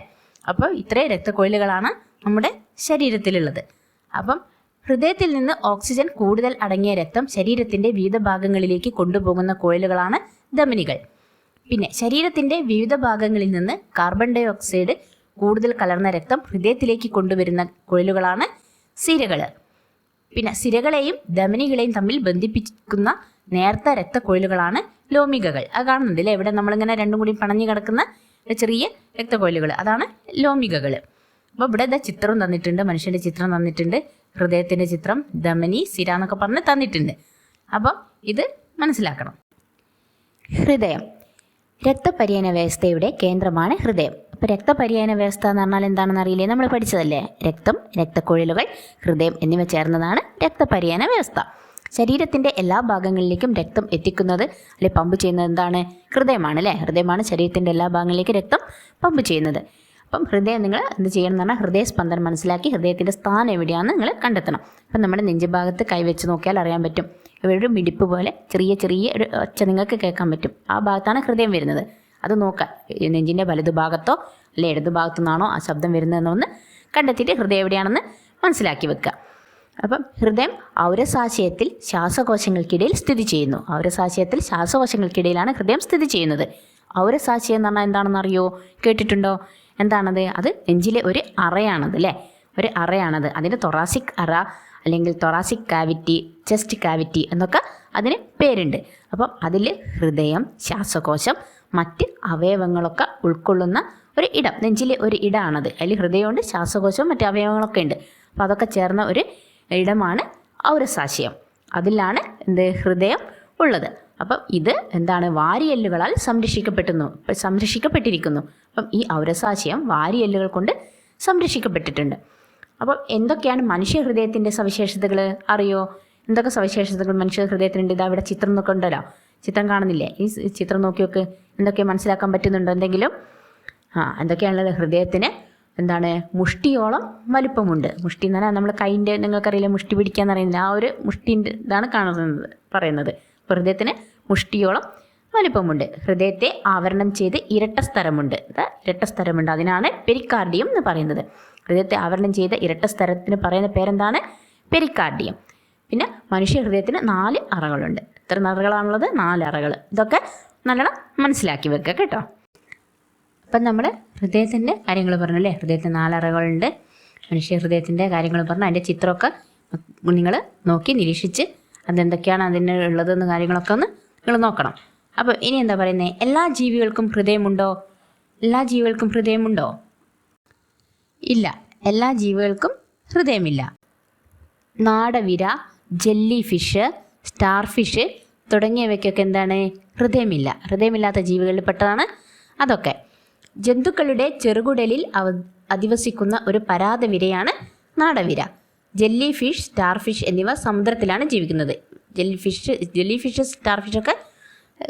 അപ്പോൾ ഇത്രയും രക്തക്കൊഴലുകളാണ് നമ്മുടെ ശരീരത്തിലുള്ളത്. അപ്പം ഹൃദയത്തിൽ നിന്ന് ഓക്സിജൻ കൂടുതൽ അടങ്ങിയ രക്തം ശരീരത്തിൻ്റെ വിവിധ ഭാഗങ്ങളിലേക്ക് കൊണ്ടുപോകുന്ന കുഴലുകളാണ് ധമനികൾ. പിന്നെ ശരീരത്തിൻ്റെ വിവിധ ഭാഗങ്ങളിൽ നിന്ന് കാർബൺ ഡൈ ഓക്സൈഡ് കൂടുതൽ കലർന്ന രക്തം ഹൃദയത്തിലേക്ക് കൊണ്ടുവരുന്ന കുഴലുകളാണ് സിരകൾ. പിന്നെ സിരകളെയും ധമനികളെയും തമ്മിൽ ബന്ധിപ്പിക്കുന്ന നേർത്ത രക്തക്കൊഴലുകളാണ് ലോമികകൾ. അത് കാണുന്നുണ്ടല്ലേ ഇവിടെ നമ്മളിങ്ങനെ രണ്ടും കൂടി പണഞ്ഞു കിടക്കുന്ന ചെറിയ രക്തക്കൊഴലുകൾ, അതാണ് ലോമികകൾ. അപ്പോൾ ഇവിടെ ഇതാ ചിത്രം തന്നിട്ടുണ്ട്, മനുഷ്യൻ്റെ ചിത്രം തന്നിട്ടുണ്ട്, ഹൃദയത്തിൻ്റെ ചിത്രം, ധമനി, സിര എന്നൊക്കെ പറഞ്ഞ് തന്നിട്ടുണ്ട്. അപ്പം ഇത് മനസ്സിലാക്കണം. ഹൃദയം. രക്തപര്യന വ്യവസ്ഥയുടെ കേന്ദ്രമാണ് ഹൃദയം. അപ്പോൾ രക്തപര്യന വ്യവസ്ഥ എന്ന് പറഞ്ഞാൽ എന്താണെന്ന് അറിയില്ലേ, നമ്മൾ പഠിച്ചതല്ലേ. രക്തം, രക്തക്കൊഴലുകൾ, ഹൃദയം എന്നിവ ചേർന്നതാണ് രക്തപര്യന വ്യവസ്ഥ. ശരീരത്തിൻ്റെ എല്ലാ ഭാഗങ്ങളിലേക്കും രക്തം എത്തിക്കുന്നത് അല്ലെ പമ്പ് ചെയ്യുന്നത് എന്താണ്? ഹൃദയമാണ് അല്ലേ. ഹൃദയമാണ് ശരീരത്തിൻ്റെ എല്ലാ ഭാഗങ്ങളിലേക്ക് രക്തം പമ്പ് ചെയ്യുന്നത്. അപ്പം ഹൃദയം നിങ്ങൾ എന്ത് ചെയ്യണം എന്ന് പറഞ്ഞാൽ ഹൃദയസ്പന്ദനം മനസ്സിലാക്കി ഹൃദയത്തിൻ്റെ സ്ഥാനം എവിടെയാണെന്ന് നിങ്ങൾ കണ്ടെത്തണം. അപ്പം നമ്മുടെ നെഞ്ചുഭാഗത്ത് കൈവച്ച് നോക്കിയാൽ അറിയാൻ പറ്റും. ഇവിടെ ഒരു മിടിപ്പ് പോലെ ചെറിയ ഒരു ഒച്ച നിങ്ങൾക്ക് കേൾക്കാൻ പറ്റും. ആ ഭാഗത്താണ് ഹൃദയം വരുന്നത്. അത് നോക്കാം, നെഞ്ചിൻ്റെ വലതുഭാഗത്തോ അല്ലെ ഇടതുഭാഗത്തു നിന്നാണോ ആ ശബ്ദം വരുന്നതെന്നൊന്ന് കണ്ടെത്തിയിട്ട് ഹൃദയം എവിടെയാണെന്ന് മനസ്സിലാക്കി വെക്കുക. അപ്പം ഹൃദയം ഔരസാശയത്തിൽ ശ്വാസകോശങ്ങൾക്കിടയിൽ സ്ഥിതി ചെയ്യുന്നു. ഔരസാശയത്തിൽ ശ്വാസകോശങ്ങൾക്കിടയിലാണ് ഹൃദയം സ്ഥിതി ചെയ്യുന്നത്. ഔരസാശയം എന്ന് പറഞ്ഞാൽ എന്താണെന്ന് അറിയോ, കേട്ടിട്ടുണ്ടോ? എന്താണത്? അത് നെഞ്ചിലെ ഒരു അറയാണത് അല്ലേ, ഒരു അറയാണത്. അതിന് തൊറാസിക് അറ അല്ലെങ്കിൽ തൊറാസിക് കാവിറ്റി, ചെസ്റ്റ് കാവിറ്റി എന്നൊക്കെ അതിന് പേരുണ്ട്. അപ്പം അതിൽ ഹൃദയം, ശ്വാസകോശം, മറ്റ് അവയവങ്ങളൊക്കെ ഉൾക്കൊള്ളുന്ന ഒരു ഇടം, നെഞ്ചിലെ ഒരു ഇടമാണത്. അതിൽ ഹൃദയമുണ്ട്, ശ്വാസകോശവും മറ്റ് അവയവങ്ങളൊക്കെ ഉണ്ട്. അപ്പോൾ അതൊക്കെ ചേർന്ന ഒരു ഇടമാണ് ഔരസാശയം. അതിലാണ് ഹൃദയം ഉള്ളത്. അപ്പം ഇത് എന്താണ്, വാരിയെല്ലുകളാൽ സംരക്ഷിക്കപ്പെട്ടിരിക്കുന്നു. അപ്പം ഈ ഔരസാശയം വാരിയെല്ലുകൾ കൊണ്ട് സംരക്ഷിക്കപ്പെട്ടിട്ടുണ്ട്. അപ്പം എന്തൊക്കെയാണ് മനുഷ്യ ഹൃദയത്തിൻ്റെ സവിശേഷതകൾ അറിയോ? എന്തൊക്കെ സവിശേഷതകൾ മനുഷ്യ ഹൃദയത്തിനുണ്ട്? ഇതാ ഇവിടെ ചിത്രം നോക്കി ഉണ്ടല്ലോ, ചിത്രം കാണുന്നില്ലേ? ഈ ചിത്രം നോക്കി നോക്ക്, എന്തൊക്കെ മനസ്സിലാക്കാൻ പറ്റുന്നുണ്ടോ എന്തെങ്കിലും? എന്തൊക്കെയാണുള്ളത്? ഹൃദയത്തിന് എന്താണ്, മുഷ്ടിയോളം വലിപ്പമുണ്ട്. മുഷ്ടി എന്ന് പറഞ്ഞാൽ നമ്മൾ കൈൻ്റെ, നിങ്ങൾക്കറിയില്ല മുഷ്ടി പിടിക്കാന്ന് പറയുന്നത്, ആ ഒരു മുഷ്ടിൻ്റെ ഇതാണ് പറയുന്നത്. ഹൃദയത്തിന് മുഷ്ടിയോളം വലിപ്പമുണ്ട്. ഹൃദയത്തെ ആവരണം ചെയ്ത് ഇരട്ട സ്ഥലമുണ്ട്. അതിനാണ് പെരിക്കാർഡിയം എന്ന് പറയുന്നത്. ഹൃദയത്തെ ആവരണം ചെയ്ത ഇരട്ട സ്ഥലത്തിന് പറയുന്ന പേരെന്താണ്? പെരിക്കാർഡിയം. പിന്നെ മനുഷ്യ ഹൃദയത്തിന് 4 അറകളുണ്ട്. എത്ര അറകളാണുള്ളത്? 4 അറകൾ. ഇതൊക്കെ നല്ലോണം മനസ്സിലാക്കി വെക്കുക കേട്ടോ. അപ്പം നമ്മൾ ഹൃദയത്തിൻ്റെ കാര്യങ്ങൾ പറഞ്ഞു അല്ലേ. ഹൃദയത്തിന് 4 അറകളുണ്ട്. മനുഷ്യ ഹൃദയത്തിൻ്റെ കാര്യങ്ങൾ പറഞ്ഞു. അതിൻ്റെ ചിത്രമൊക്കെ നിങ്ങൾ നോക്കി നിരീക്ഷിച്ച് അതെന്തൊക്കെയാണ് അതിനുള്ളതെന്ന് കാര്യങ്ങളൊക്കെ ഒന്ന് നിങ്ങൾ നോക്കണം. അപ്പോൾ ഇനി എന്താ പറയുന്നത്? എല്ലാ ജീവികൾക്കും ഹൃദയമുണ്ടോ? ഇല്ല, എല്ലാ ജീവികൾക്കും ഹൃദയമില്ല. നാടവിര, ജെല്ലി ഫിഷ്, സ്റ്റാർ ഫിഷ് തുടങ്ങിയവയ്ക്കൊക്കെ എന്താണ്? ഹൃദയമില്ല. ഹൃദയമില്ലാത്ത ജീവികളിൽ പെട്ടതാണ് അതൊക്കെ. ജന്തുക്കളുടെ ചെറുകുടലിൽ അധിവസിക്കുന്ന ഒരു പരാതവിരയാണ് നാടവിര. ജെല്ലി ഫിഷ്, സ്റ്റാർ ഫിഷ് എന്നിവ സമുദ്രത്തിലാണ് ജീവിക്കുന്നത്. ജെല്ലി ഫിഷ്, സ്റ്റാർ ഫിഷൊക്കെ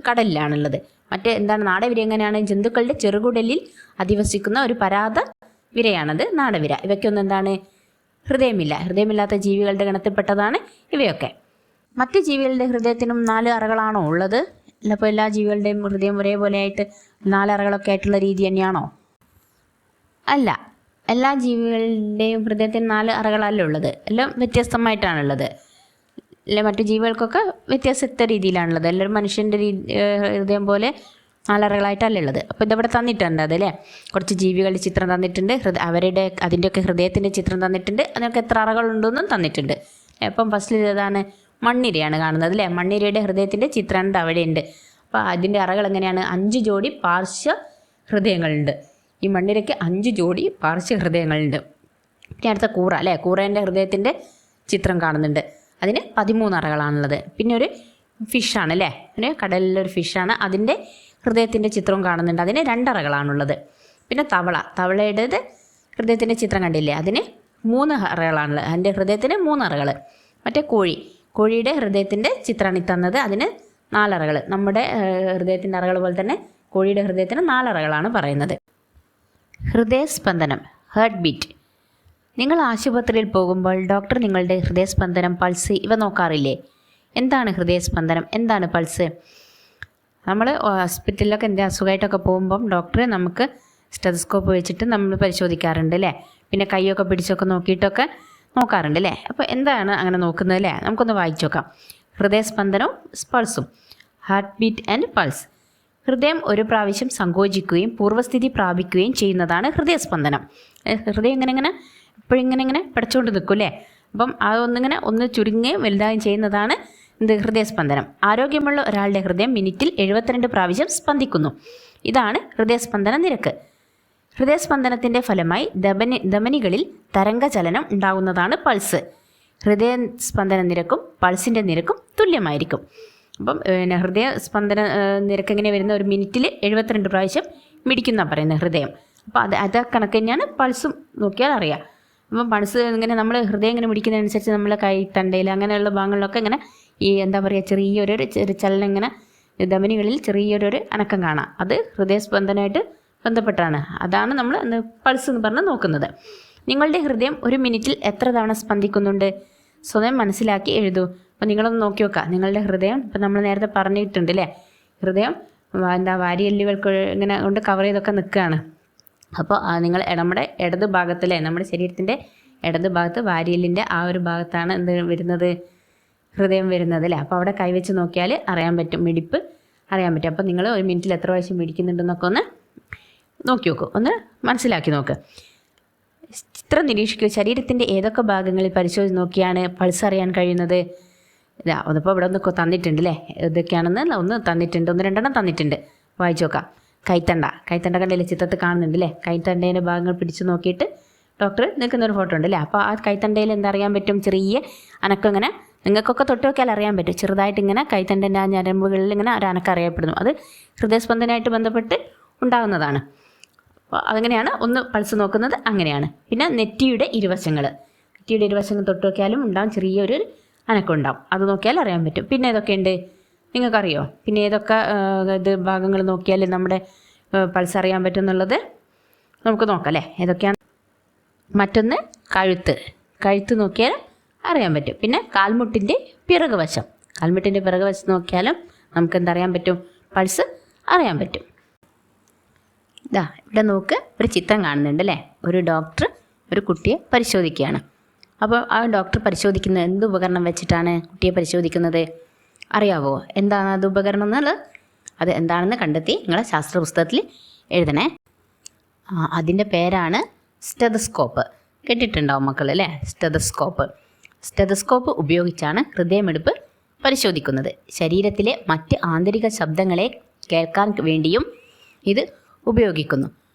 കടലിലാണുള്ളത്. എന്താണ് നാടവിര എങ്ങനെയാണ്? ജന്തുക്കളുടെ ചെറുകുടലിൽ അധിവസിക്കുന്ന ഒരു പരാത വിരയാണത് നാടവിര. ഇവയ്ക്കൊന്നും എന്താണ്? ഹൃദയമില്ലാത്ത ജീവികളുടെ ഗണത്തിൽപ്പെട്ടതാണ് ഇവയൊക്കെ. മറ്റ് ജീവികളുടെ ഹൃദയത്തിനും 4 അറകളാണോ ഉള്ളത്? അല്ല, അപ്പോൾ എല്ലാ ജീവികളുടെയും ഹൃദയം ഒരേപോലെ ആയിട്ട് 4 അറകളൊക്കെ ആയിട്ടുള്ള രീതി തന്നെയാണോ? അല്ല, എല്ലാ ജീവികളുടെയും ഹൃദയത്തിന് 4 അറകളല്ല ഉള്ളത്. എല്ലാം വ്യത്യസ്തമായിട്ടാണുള്ളത്. അല്ലെ, മറ്റു ജീവികൾക്കൊക്കെ വ്യത്യസ്ത രീതിയിലാണുള്ളത്. എല്ലാവരും മനുഷ്യൻ്റെ ഹൃദയം പോലെ 4 അറകളായിട്ടല്ല ഉള്ളത്. അപ്പോൾ ഇതവിടെ തന്നിട്ടുണ്ട് അതല്ലേ, കുറച്ച് ജീവികളുടെ ചിത്രം തന്നിട്ടുണ്ട്, അതിൻ്റെയൊക്കെ ഹൃദയത്തിൻ്റെ ചിത്രം തന്നിട്ടുണ്ട്, അതിനൊക്കെ എത്ര അറകളുണ്ടെന്നും തന്നിട്ടുണ്ട്. അപ്പം ഫസ്റ്റിൽ ഏതാണ്? മണ്ണിരയാണ് കാണുന്നത് അല്ലേ. മണ്ണിരയുടെ ഹൃദയത്തിൻ്റെ ചിത്രം അവിടെയുണ്ട്. അപ്പോൾ അതിൻ്റെ അറകൾ എങ്ങനെയാണ്? 5 ജോഡി പാർശ്വ ഹൃദയങ്ങളുണ്ട്. ഈ മണ്ണിരയ്ക്ക് 5 ജോഡി പാർശ്വ ഹൃദയങ്ങളുണ്ട്. പിന്നെ അടുത്ത കൂറ അല്ലേ, കൂറേൻ്റെ ഹൃദയത്തിൻ്റെ ചിത്രം കാണുന്നുണ്ട്. അതിന് 13 അറകളാണുള്ളത്. പിന്നെ ഒരു ഫിഷാണ് അല്ലേ, ഒരു കടലിലൊരു ഫിഷാണ്, അതിൻ്റെ ഹൃദയത്തിൻ്റെ ചിത്രവും കാണുന്നുണ്ട്. അതിന് 2 അറകളാണുള്ളത്. പിന്നെ തവളയുടേത് ഹൃദയത്തിൻ്റെ ചിത്രം കണ്ടില്ലേ, അതിന് 3 അറകളാണുള്ളത്. അതിൻ്റെ ഹൃദയത്തിന് 3 അറകൾ. മറ്റേ കോഴിയുടെ ഹൃദയത്തിൻ്റെ ചിത്രമാണ് ഈ തന്നത്, അതിന് 4 അറകൾ. നമ്മുടെ ഹൃദയത്തിൻ്റെ അറകൾ പോലെ തന്നെ കോഴിയുടെ ഹൃദയത്തിന് 4 അറകളാണ് പറയുന്നത്. ഹൃദയസ്പന്ദനം, ഹാർട്ട് ബീറ്റ്. നിങ്ങൾ ആശുപത്രിയിൽ പോകുമ്പോൾ ഡോക്ടർ നിങ്ങളുടെ ഹൃദയസ്പന്ദനം, പൾസ് ഇവ നോക്കാറില്ലേ? എന്താണ് ഹൃദയസ്പന്ദനം, എന്താണ് പൾസ്? നമ്മൾ ഹോസ്പിറ്റലിലൊക്കെ എന്തെങ്കിലും അസുഖമായിട്ടൊക്കെ പോകുമ്പം ഡോക്ടർ നമുക്ക് സ്റ്റെതസ്കോപ്പ് വെച്ചിട്ട് നമ്മൾ പരിശോധിക്കാറുണ്ട് അല്ലേ. പിന്നെ കൈയൊക്കെ പിടിച്ചൊക്കെ നോക്കിയിട്ടൊക്കെ നോക്കാറുണ്ട് അല്ലേ. അപ്പോൾ എന്താണ് അങ്ങനെ നോക്കുന്നത് അല്ലേ? നമുക്കൊന്ന് വായിച്ചു നോക്കാം. ഹൃദയസ്പന്ദനവും പൾസും. Heartbeat and pulse. ഹൃദയം ഒരു പ്രാവശ്യം സങ്കോചിക്കുകയും പൂർവ്വസ്ഥിതി പ്രാപിക്കുകയും ചെയ്യുന്നതാണ് ഹൃദയസ്പന്ദനം. ഹൃദയം ഇങ്ങനെ ഇപ്പോഴിങ്ങനെ പിടച്ചുകൊണ്ട് നിൽക്കും അല്ലേ. അപ്പം ഒന്ന് ചുരുങ്ങുകയും വലുതാകുകയും ചെയ്യുന്നതാണ് ഹൃദയസ്പന്ദനം. ആരോഗ്യമുള്ള ഒരാളുടെ ഹൃദയം മിനിറ്റിൽ 72 പ്രാവശ്യം സ്പന്ദിക്കുന്നു. ഇതാണ് ഹൃദയസ്പന്ദന നിരക്ക്. ഹൃദയസ്പന്ദനത്തിൻ്റെ ഫലമായി ധമനികളിൽ തരംഗചലനം ഉണ്ടാകുന്നതാണ് പൾസ്. ഹൃദയസ്പന്ദന നിരക്കും പൾസിൻ്റെ നിരക്കും തുല്യമായിരിക്കും. അപ്പം ഹൃദയസ്പന്ദന നിരക്ക് എങ്ങനെ വരുന്ന? ഒരു മിനിറ്റിൽ 72 പ്രാവശ്യം മിടിക്കുന്ന പറയുന്നത് ഹൃദയം. അപ്പോൾ അത് കണക്ക് തന്നെയാണ് പൾസും നോക്കിയാൽ അറിയാം. അപ്പം പൾസ് ഇങ്ങനെ നമ്മൾ ഹൃദയം ഇങ്ങനെ മിടിക്കുന്നതനുസരിച്ച് നമ്മളെ കൈ തണ്ടയിൽ അങ്ങനെയുള്ള ഭാഗങ്ങളിലൊക്കെ ഇങ്ങനെ ചെറിയൊരു ചലനം, ഇങ്ങനെ ധമനികളിൽ ചെറിയൊരു അനക്കം കാണാം. അത് ഹൃദയസ്പന്ദനമായിട്ട് ബന്ധപ്പെട്ടാണ്. അതാണ് നമ്മൾ പൾസ് എന്ന് പറഞ്ഞ് നോക്കുന്നത്. നിങ്ങളുടെ ഹൃദയം ഒരു മിനിറ്റിൽ എത്ര തവണ സ്പന്ദിക്കുന്നുണ്ട്? സ്വയം മനസ്സിലാക്കി എഴുതൂ. അപ്പോൾ നിങ്ങളൊന്ന് നോക്കി നോക്കുക. നിങ്ങളുടെ ഹൃദയം ഇപ്പം നമ്മൾ നേരത്തെ പറഞ്ഞിട്ടുണ്ട് അല്ലേ, ഹൃദയം വാരിയെല്ലുകൾക്ക് ഇങ്ങനെ കൊണ്ട് കവർ ചെയ്തൊക്കെ നിൽക്കുകയാണ്. അപ്പോൾ നിങ്ങൾ നമ്മുടെ ഇടത് ഭാഗത്തല്ലേ, നമ്മുടെ ശരീരത്തിൻ്റെ ഇടത് ഭാഗത്ത് വാരിയെല്ലിൻ്റെ ആ ഒരു ഭാഗത്താണ് എന്ത് വരുന്നത്? ഹൃദയം വരുന്നത് അല്ലേ. അപ്പോൾ അവിടെ കൈവച്ച് നോക്കിയാൽ അറിയാൻ പറ്റും, മിടിപ്പ് അറിയാൻ പറ്റും. അപ്പോൾ നിങ്ങൾ ഒരു മിനിറ്റിൽ എത്ര പ്രാവശ്യം മിടിക്കുന്നുണ്ടെന്നൊക്കെ ഒന്ന് നോക്കി നോക്കൂ, ഒന്ന് മനസ്സിലാക്കി നോക്ക്. ചിത്രം നിരീക്ഷിക്കൂ. ശരീരത്തിൻ്റെ ഏതൊക്കെ ഭാഗങ്ങളിൽ പരിശോധിച്ച് നോക്കിയാണ് പൾസ് അറിയാൻ കഴിയുന്നത്? അതിപ്പോൾ ഇവിടെ ഒന്ന് തന്നിട്ടുണ്ട് അല്ലേ, ഇതൊക്കെയാണെന്ന് ഒന്ന് തന്നിട്ടുണ്ട്, 1-2 തന്നിട്ടുണ്ട്. വായിച്ചു നോക്കാം. കൈത്തണ്ട കണ്ടില്ലേ, ചിത്രത്തിൽ കാണുന്നുണ്ട് അല്ലേ. കൈത്തണ്ടേൻ്റെ ഭാഗങ്ങൾ പിടിച്ചു നോക്കിയിട്ട് ഡോക്ടർ നിൽക്കുന്നൊരു ഫോട്ടോ ഉണ്ട് അല്ലേ. അപ്പോൾ ആ കൈത്തണ്ടയിൽ എന്താ അറിയാൻ പറ്റും? ചെറിയ അനക്കം ഇങ്ങനെ നിങ്ങൾക്കൊക്കെ തൊട്ട് നോക്കിയാൽ അറിയാൻ പറ്റും. ചെറുതായിട്ട് ഇങ്ങനെ കൈത്തണ്ടൻ്റെ ആ ഞരമ്പുകളിൽ ഇങ്ങനെ ഒരു അനക്കം അറിയപ്പെടുന്നു. അത് ഹൃദയസ്പന്ദനമായിട്ട് ബന്ധപ്പെട്ട് ഉണ്ടാകുന്നതാണ്. അപ്പോൾ അങ്ങനെയാണ് ഒന്ന് പൾസ് നോക്കുന്നത്, അങ്ങനെയാണ്. പിന്നെ നെറ്റിയുടെ ഇരുവശങ്ങൾ തൊട്ട് നോക്കിയാലും ഉണ്ടാകും, ചെറിയൊരു അനക്കം ഉണ്ടാവും. അത് നോക്കിയാൽ അറിയാൻ പറ്റും. പിന്നെ ഏതൊക്കെയുണ്ട് നിങ്ങൾക്കറിയോ? പിന്നെ ഏതൊക്കെ ഭാഗങ്ങൾ നോക്കിയാൽ നമ്മുടെ പൾസ് അറിയാൻ പറ്റും എന്നുള്ളത് നമുക്ക് നോക്കാം അല്ലേ. ഏതൊക്കെയാണ്? മറ്റൊന്ന് കഴുത്ത് നോക്കിയാൽ അറിയാൻ പറ്റും. പിന്നെ കാൽമുട്ടിൻ്റെ പിറകുവശം നോക്കിയാലും നമുക്ക് എന്തറിയാൻ പറ്റും? പൾസ് അറിയാൻ പറ്റും. ഇവിടെ നോക്ക്, ഒരു ചിത്രം കാണുന്നുണ്ട് അല്ലേ. ഒരു ഡോക്ടർ ഒരു കുട്ടിയെ പരിശോധിക്കുകയാണ്. അപ്പോൾ ആ ഡോക്ടർ പരിശോധിക്കുന്നത് എന്ത് ഉപകരണം വെച്ചിട്ടാണ് കുട്ടിയെ പരിശോധിക്കുന്നത്? അറിയാവോ എന്താണ് അത് ഉപകരണം എന്നുള്ളത്? അത് എന്താണെന്ന് കണ്ടെത്തി നിങ്ങളെ ശാസ്ത്ര പുസ്തകത്തിൽ എഴുതണേ. അതിൻ്റെ പേരാണ് സ്റ്റെതസ്കോപ്പ്. കേട്ടിട്ടുണ്ടാവും മക്കൾ അല്ലേ, സ്റ്റെതസ്കോപ്പ് ഉപയോഗിച്ചാണ് ഹൃദയമിടിപ്പ് പരിശോധിക്കുന്നത്. ശരീരത്തിലെ മറ്റ് ആന്തരിക ശബ്ദങ്ങളെ കേൾക്കാൻ വേണ്ടിയും ഇത് ഉപയോഗിക്കുന്നു.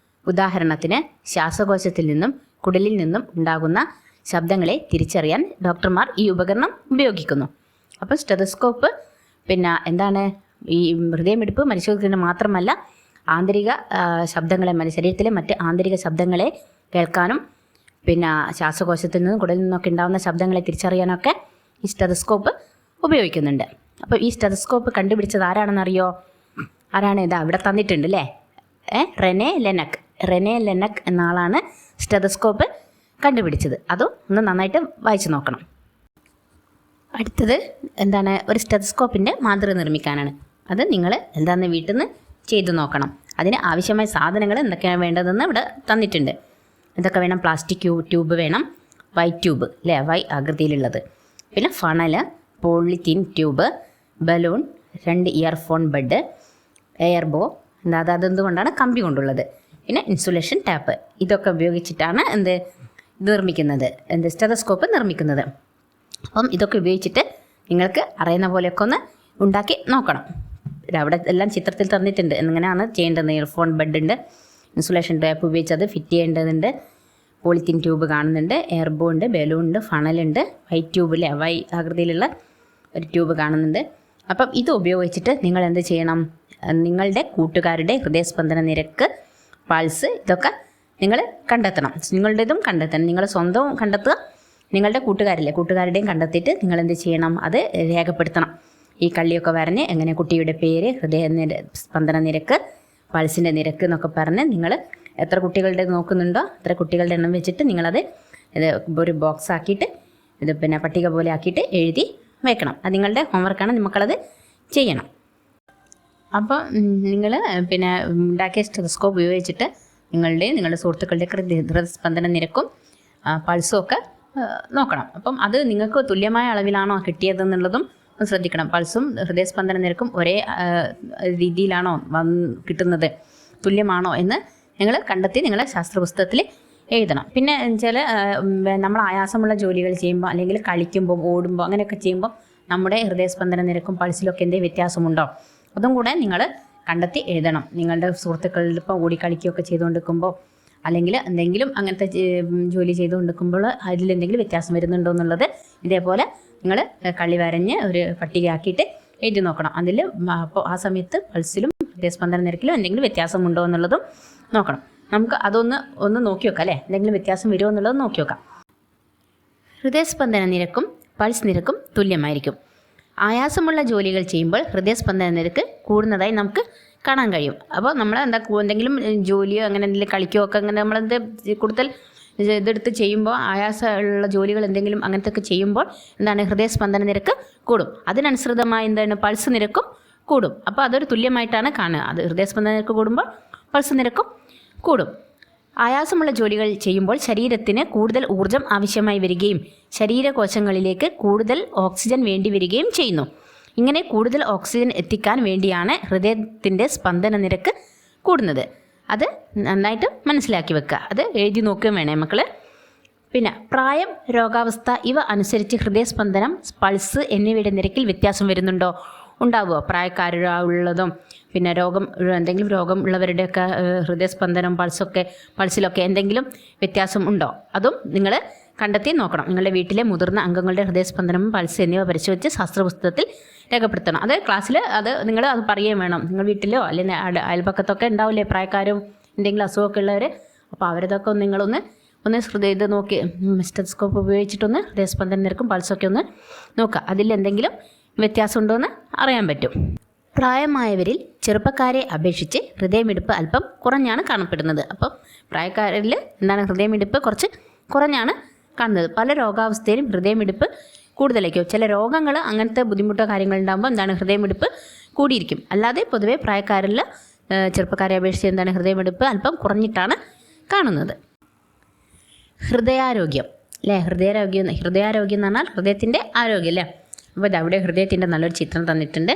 ഉദാഹരണത്തിന് ശ്വാസകോശത്തിൽ നിന്നും കുടലിൽ നിന്നും ഉണ്ടാകുന്ന ശബ്ദങ്ങളെ തിരിച്ചറിയാൻ ഡോക്ടർമാർ ഈ ഉപകരണം ഉപയോഗിക്കുന്നു. അപ്പോൾ സ്റ്റെതസ്കോപ്പ് എന്താണ് ഈ ഹൃദയമിടിപ്പ് പരിശോധിക്കുന്നത് മാത്രമല്ല, ആന്തരിക ശബ്ദങ്ങളെ, ശരീരത്തിലെ മറ്റ് ആന്തരിക ശബ്ദങ്ങളെ കേൾക്കാനും ശ്വാസകോശത്തിൽ നിന്നും കുടലിൽ നിന്നൊക്കെ ഉണ്ടാകുന്ന ശബ്ദങ്ങളെ തിരിച്ചറിയാനൊക്കെ ഈ സ്റ്റെതസ്കോപ്പ് ഉപയോഗിക്കുന്നുണ്ട്. അപ്പോൾ ഈ സ്റ്റെതസ്കോപ്പ് കണ്ടുപിടിച്ചത് ആരാണെന്നറിയോ? ആരാണ് ഇതാ ഇവിടെ തന്നിട്ടുണ്ട് അല്ലേ? റെനെ ലെനക്ക് എന്ന ആളാണ് സ്റ്റെതസ്കോപ്പ് കണ്ടുപിടിച്ചത്. അതും ഒന്ന് നന്നായിട്ട് വായിച്ചു നോക്കണം. അടുത്തത് എന്താണ്? ഒരു സ്റ്റെതസ്കോപ്പിൻ്റെ മാതൃക നിർമ്മിക്കാനാണ്. അത് നിങ്ങൾ എന്താണെന്ന് വീട്ടിൽ നിന്ന് ചെയ്തു നോക്കണം. അതിന് ആവശ്യമായ സാധനങ്ങൾ എന്തൊക്കെയാണ് വേണ്ടതെന്ന് ഇവിടെ തന്നിട്ടുണ്ട്. എന്തൊക്കെ വേണം? പ്ലാസ്റ്റിക് ട്യൂബ് വേണം, വൈറ്റ് ട്യൂബ് അല്ലേ, വൈ ആകൃതിയിലുള്ളത്. പിന്നെ funnel, polythene tube, balloon, 2 earphone bud, air ബോ, അതെന്തുകൊണ്ടാണ്? കമ്പി കൊണ്ടുള്ളത്. പിന്നെ ഇൻസുലേഷൻ ടാപ്പ്. ഇതൊക്കെ ഉപയോഗിച്ചിട്ടാണ് നിർമ്മിക്കുന്നത്, സ്റ്റെതസ്കോപ്പ് നിർമ്മിക്കുന്നത്. അപ്പം ഇതൊക്കെ ഉപയോഗിച്ചിട്ട് നിങ്ങൾക്ക് അറിയുന്ന പോലെയൊക്കെ ഒന്ന് ഉണ്ടാക്കി നോക്കണം. അവിടെ എല്ലാം ചിത്രത്തിൽ തന്നിട്ടുണ്ട് എങ്ങനെയാണ് ചെയ്യേണ്ടത്. ഇയർഫോൺ ബഡ് ഉണ്ട്, ഇൻസുലേഷൻ ടാപ്പ് ഉപയോഗിച്ച് അത് ഫിറ്റ് ചെയ്യേണ്ടതുണ്ട്, പോളിത്തീൻ ട്യൂബ് കാണുന്നുണ്ട്, എയർ ബോ ഉണ്ട്, ബലൂൺ ഉണ്ട്, ഫണലുണ്ട്, വൈറ്റ് ട്യൂബിലെ വൈ ആകൃതിയിലുള്ള ഒരു ട്യൂബ് കാണുന്നുണ്ട്. അപ്പം ഇത് ഉപയോഗിച്ചിട്ട് നിങ്ങൾ എന്ത് ചെയ്യണം? നിങ്ങളുടെ കൂട്ടുകാരുടെ ഹൃദയസ്പന്ദന നിരക്ക്, പൾസ്, ഇതൊക്കെ നിങ്ങൾ കണ്ടെത്തണം. നിങ്ങളുടേതും കണ്ടെത്തണം. നിങ്ങൾ സ്വന്തവും കണ്ടെത്തുക, നിങ്ങളുടെ കൂട്ടുകാരുടെയും കണ്ടെത്തിയിട്ട് നിങ്ങൾ എന്ത് ചെയ്യണം? അത് രേഖപ്പെടുത്തണം. ഈ കള്ളിയൊക്കെ വരഞ്ഞ് എങ്ങനെ കുട്ടിയുടെ പേര്, സ്പന്ദന നിരക്ക്, പൾസിൻ്റെ നിരക്ക് എന്നൊക്കെ പറഞ്ഞ് നിങ്ങൾ എത്ര കുട്ടികളുടെ നോക്കുന്നുണ്ടോ അത്ര കുട്ടികളുടെ എണ്ണം വെച്ചിട്ട് നിങ്ങളത് ഒരു ബോക്സ് ആക്കിയിട്ട് പിന്നെ പട്ടിക പോലെ ആക്കിയിട്ട് എഴുതി വയ്ക്കണം. അത് നിങ്ങളുടെ ഹോംവർക്കാണ്, നമുക്കത് ചെയ്യണം. അപ്പോൾ നിങ്ങൾ പിന്നെ ഉണ്ടാക്കിയ സ്റ്റെതസ്കോപ്പ് ഉപയോഗിച്ചിട്ട് നിങ്ങളുടെ സുഹൃത്തുക്കളുടെ ഹൃദയസ്പന്ദന നിരക്കും പൾസും ഒക്കെ നോക്കണം. അപ്പം അത് നിങ്ങൾക്ക് തുല്യമായ അളവിലാണോ കിട്ടിയതെന്നുള്ളതും ശ്രദ്ധിക്കണം. പൾസും ഹൃദയസ്പന്ദന നിരക്കും ഒരേ രീതിയിലാണോ കിട്ടുന്നത്, തുല്യമാണോ എന്ന് നിങ്ങൾ കണ്ടെത്തി നിങ്ങൾ ശാസ്ത്രപുസ്തകത്തിൽ എഴുതണം. പിന്നെ ചില നമ്മൾ ആയാസമുള്ള ജോലികൾ ചെയ്യുമ്പോൾ അല്ലെങ്കിൽ കളിക്കുമ്പോൾ, ഓടുമ്പോൾ, അങ്ങനെയൊക്കെ ചെയ്യുമ്പോൾ നമ്മുടെ ഹൃദയസ്പന്ദന നിരക്കും പൾസിലൊക്കെ എന്തെങ്കിലും വ്യത്യാസമുണ്ടോ അതും കൂടെ നിങ്ങൾ കണ്ടെത്തി എഴുതണം. നിങ്ങളുടെ സുഹൃത്തുക്കളിൽ ഇപ്പോൾ ഓടിക്കളിക്കുകയൊക്കെ ചെയ്തുകൊണ്ടിരിക്കുമ്പോൾ അല്ലെങ്കിൽ എന്തെങ്കിലും അങ്ങനത്തെ ജോലി ചെയ്തുകൊണ്ടിരിക്കുമ്പോൾ അതിലെന്തെങ്കിലും വ്യത്യാസം വരുന്നുണ്ടോ എന്നുള്ളത് ഇതേപോലെ നിങ്ങൾ കള്ളി വരഞ്ഞ് ഒരു പട്ടികയാക്കിയിട്ട് എഴുതി നോക്കണം. അതിൽ അപ്പോൾ ആ സമയത്ത് പൾസിലും ഹൃദയസ്പന്ദന നിരക്കിലും എന്തെങ്കിലും വ്യത്യാസമുണ്ടോ എന്നുള്ളതും നോക്കണം. നമുക്ക് ഒന്ന് നോക്കി വെക്കാം അല്ലേ, എന്തെങ്കിലും വ്യത്യാസം വരുമോ എന്നുള്ളത് നോക്കി വെക്കാം. ഹൃദയസ്പന്ദന നിരക്കും പൾസ് നിരക്കും തുല്യമായിരിക്കും. ആയാസമുള്ള ജോലികൾ ചെയ്യുമ്പോൾ ഹൃദയസ്പന്ദന നിരക്ക് കൂടുന്നതായി നമുക്ക് കാണാൻ കഴിയും. അപ്പോൾ നമ്മൾ എന്തെങ്കിലും ജോലിയോ അങ്ങനെ എന്തെങ്കിലും കളിക്കുകയോ ഒക്കെ അങ്ങനെ നമ്മളെന്ത് കൂടുതൽ ഇതെടുത്ത് ചെയ്യുമ്പോൾ, ആയാസമുള്ള ജോലികൾ എന്തെങ്കിലും അങ്ങനത്തെ ഒക്കെ ചെയ്യുമ്പോൾ ഹൃദയസ്പന്ദന നിരക്ക് കൂടും. അതിനനുസൃതമായി പൾസ് നിരക്കും കൂടും. അപ്പോൾ അതൊരു തുല്യമായിട്ടാണ് കാണുക. അത് ഹൃദയസ്പന്ദന നിരക്ക് കൂടുമ്പോൾ പൾസ് നിരക്കും കൂടും. ആയാസമുള്ള ജോലികൾ ചെയ്യുമ്പോൾ ശരീരത്തിന് കൂടുതൽ ഊർജം ആവശ്യമായി വരികയും ശരീരകോശങ്ങളിലേക്ക് കൂടുതൽ ഓക്സിജൻ വേണ്ടി വരികയും ചെയ്യുന്നു. ഇങ്ങനെ കൂടുതൽ ഓക്സിജൻ എത്തിക്കാൻ വേണ്ടിയാണ് ഹൃദയത്തിൻ്റെ സ്പന്ദന നിരക്ക് കൂടുന്നത്. അത് നന്നായിട്ട് മനസ്സിലാക്കി വെക്കുക. അത് എഴുതി നോക്കുകയും വേണേ മക്കൾ. പിന്നെ പ്രായം, രോഗാവസ്ഥ ഇവ അനുസരിച്ച് ഹൃദയസ്പന്ദനം, പൾസ് എന്നിവയുടെ നിരക്കിൽ വ്യത്യാസം വരുന്നുണ്ടോ? ഉണ്ടാവുമോ? പ്രായക്കാരുള്ളതും പിന്നെ എന്തെങ്കിലും രോഗം ഉള്ളവരുടെയൊക്കെ ഹൃദയസ്പന്ദനം, പൾസിലൊക്കെ എന്തെങ്കിലും വ്യത്യാസം ഉണ്ടോ? അതും നിങ്ങൾ കണ്ടെത്തി നോക്കണം. നിങ്ങളുടെ വീട്ടിലെ മുതിർന്ന അംഗങ്ങളുടെ ഹൃദയസ്പന്ദനം, പൾസ് എന്നിവ പരിശോധിച്ച് ശാസ്ത്രപുസ്തകത്തിൽ രേഖപ്പെടുത്തണം. അത് ക്ലാസ്സിൽ നിങ്ങൾ അത് പറയുകയും വേണം. നിങ്ങൾ വീട്ടിലോ അല്ലെങ്കിൽ അയൽപക്കത്തൊക്കെ ഉണ്ടാവില്ലേ പ്രായക്കാരും എന്തെങ്കിലും അസുഖമൊക്കെ ഉള്ളവർ. അപ്പോൾ അവരതൊക്കെ നിങ്ങളൊന്ന് ഇത് നോക്കി സ്റ്റെതസ്കോപ്പ് ഉപയോഗിച്ചിട്ടൊന്ന് ഹൃദയസ്പന്ദന നിരക്കും പൾസൊക്കെ ഒന്ന് നോക്കുക. അതിലെന്തെങ്കിലും വ്യത്യാസമുണ്ടോ എന്ന് അറിയാൻ പറ്റും. പ്രായമായവരിൽ ചെറുപ്പക്കാരെ അപേക്ഷിച്ച് ഹൃദയമിടിപ്പ് അല്പം കുറഞ്ഞാണ് കാണപ്പെടുന്നത്. അപ്പം പ്രായക്കാരിൽ ഹൃദയമിടിപ്പ് കുറച്ച് കുറഞ്ഞാണ് കാണുന്നത്. പല രോഗാവസ്ഥയിലും ഹൃദയമിടിപ്പ് കൂടുതലായിരിക്കും. ചില രോഗങ്ങൾ അങ്ങനത്തെ ബുദ്ധിമുട്ടോ കാര്യങ്ങളുണ്ടാകുമ്പോൾ ഹൃദയമിടിപ്പ് കൂടിയിരിക്കും. അല്ലാതെ പൊതുവേ പ്രായക്കാരിൽ ചെറുപ്പക്കാരെ അപേക്ഷിച്ച് ഹൃദയമിടിപ്പ് അല്പം കുറഞ്ഞിട്ടാണ് കാണുന്നത്. ഹൃദയാരോഗ്യം അല്ലേ, ഹൃദയാരോഗ്യം എന്ന് പറഞ്ഞാൽ ഹൃദയത്തിൻ്റെ ആരോഗ്യം അല്ലേ. അപ്പോൾ അവിടെ ഹൃദയത്തിൻ്റെ നല്ലൊരു ചിത്രം തന്നിട്ടുണ്ട്.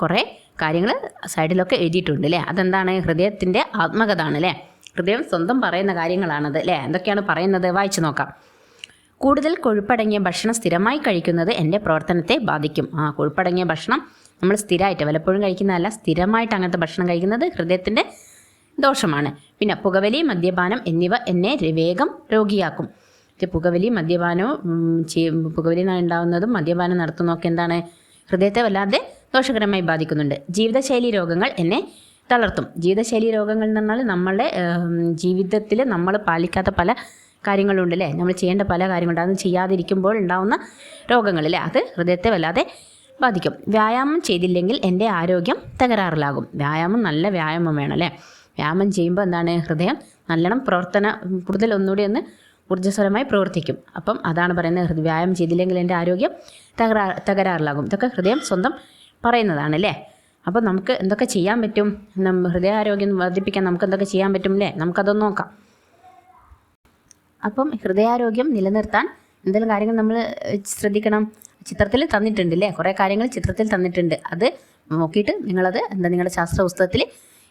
കുറേ കാര്യങ്ങൾ സൈഡിലൊക്കെ എഴുതിയിട്ടുണ്ട് അല്ലേ. അതെന്താണ്? ഹൃദയത്തിൻ്റെ ആത്മകഥ ആണ് അല്ലേ. ഹൃദയം സ്വന്തം പറയുന്ന കാര്യങ്ങളാണത് അല്ലേ. എന്തൊക്കെയാണ് പറയുന്നത്? വായിച്ചു നോക്കാം. കൂടുതൽ കൊഴുപ്പടങ്ങിയ ഭക്ഷണം സ്ഥിരമായി കഴിക്കുന്നത് എൻ്റെ പ്രവർത്തനത്തെ ബാധിക്കും. കൊഴുപ്പടങ്ങിയ ഭക്ഷണം നമ്മൾ സ്ഥിരമായിട്ട് വല്ലപ്പോഴും കഴിക്കുന്നതല്ല, സ്ഥിരമായിട്ട് അങ്ങനത്തെ ഭക്ഷണം കഴിക്കുന്നത് ഹൃദയത്തിൻ്റെ ദോഷമാണ്. പിന്നെ പുകവലി, മദ്യപാനം എന്നിവ എന്നെ വേഗം രോഗിയാക്കും. പുകവലി, മദ്യപാനവും പുകവലി ഉണ്ടാകുന്നതും മദ്യപാനം നടത്തുന്നതൊക്കെ ഹൃദയത്തെ വല്ലാതെ ദോഷകരമായി ബാധിക്കുന്നുണ്ട്. ജീവിതശൈലി രോഗങ്ങൾ എന്നെ തളർത്തും. ജീവിതശൈലി രോഗങ്ങൾ എന്ന് പറഞ്ഞാൽ നമ്മളുടെ ജീവിതത്തിൽ നമ്മൾ പാലിക്കാത്ത പല കാര്യങ്ങളുണ്ട് അല്ലേ. നമ്മൾ ചെയ്യേണ്ട പല കാര്യങ്ങളുണ്ട്. അത് ചെയ്യാതിരിക്കുമ്പോൾ ഉണ്ടാകുന്ന രോഗങ്ങളല്ലേ, അത് ഹൃദയത്തെ വല്ലാതെ ബാധിക്കും. വ്യായാമം ചെയ്തില്ലെങ്കിൽ എൻ്റെ ആരോഗ്യം തകരാറിലാകും. നല്ല വ്യായാമം വേണം അല്ലേ. വ്യായാമം ചെയ്യുമ്പോൾ എന്താണ്, ഹൃദയം നല്ലോണം കൂടുതൽ ഒന്നുകൂടി ഒന്ന് ഊർജ്ജസ്വലമായി പ്രവർത്തിക്കും. അപ്പം അതാണ് പറയുന്നത്, വ്യായാമം ചെയ്തില്ലെങ്കിൽ എൻ്റെ ആരോഗ്യം തകരാറിലാകും. ഇതൊക്കെ ഹൃദയം സ്വന്തം പറയുന്നതാണ് അല്ലേ. അപ്പോൾ നമുക്ക് എന്തൊക്കെ ചെയ്യാൻ പറ്റും, ഹൃദയാരോഗ്യം വർദ്ധിപ്പിക്കാൻ നമുക്ക് എന്തൊക്കെ ചെയ്യാൻ പറ്റും അല്ലേ, നമുക്കതൊന്ന് നോക്കാം. അപ്പം ഹൃദയാരോഗ്യം നിലനിർത്താൻ എന്തെങ്കിലും കാര്യങ്ങൾ നമ്മൾ ശ്രദ്ധിക്കണം. ചിത്രത്തിൽ തന്നിട്ടുണ്ട് അല്ലേ, കുറേ കാര്യങ്ങൾ ചിത്രത്തിൽ തന്നിട്ടുണ്ട്. അത് നോക്കിയിട്ട് നിങ്ങളത് നിങ്ങളുടെ ശാസ്ത്ര പുസ്തകത്തിൽ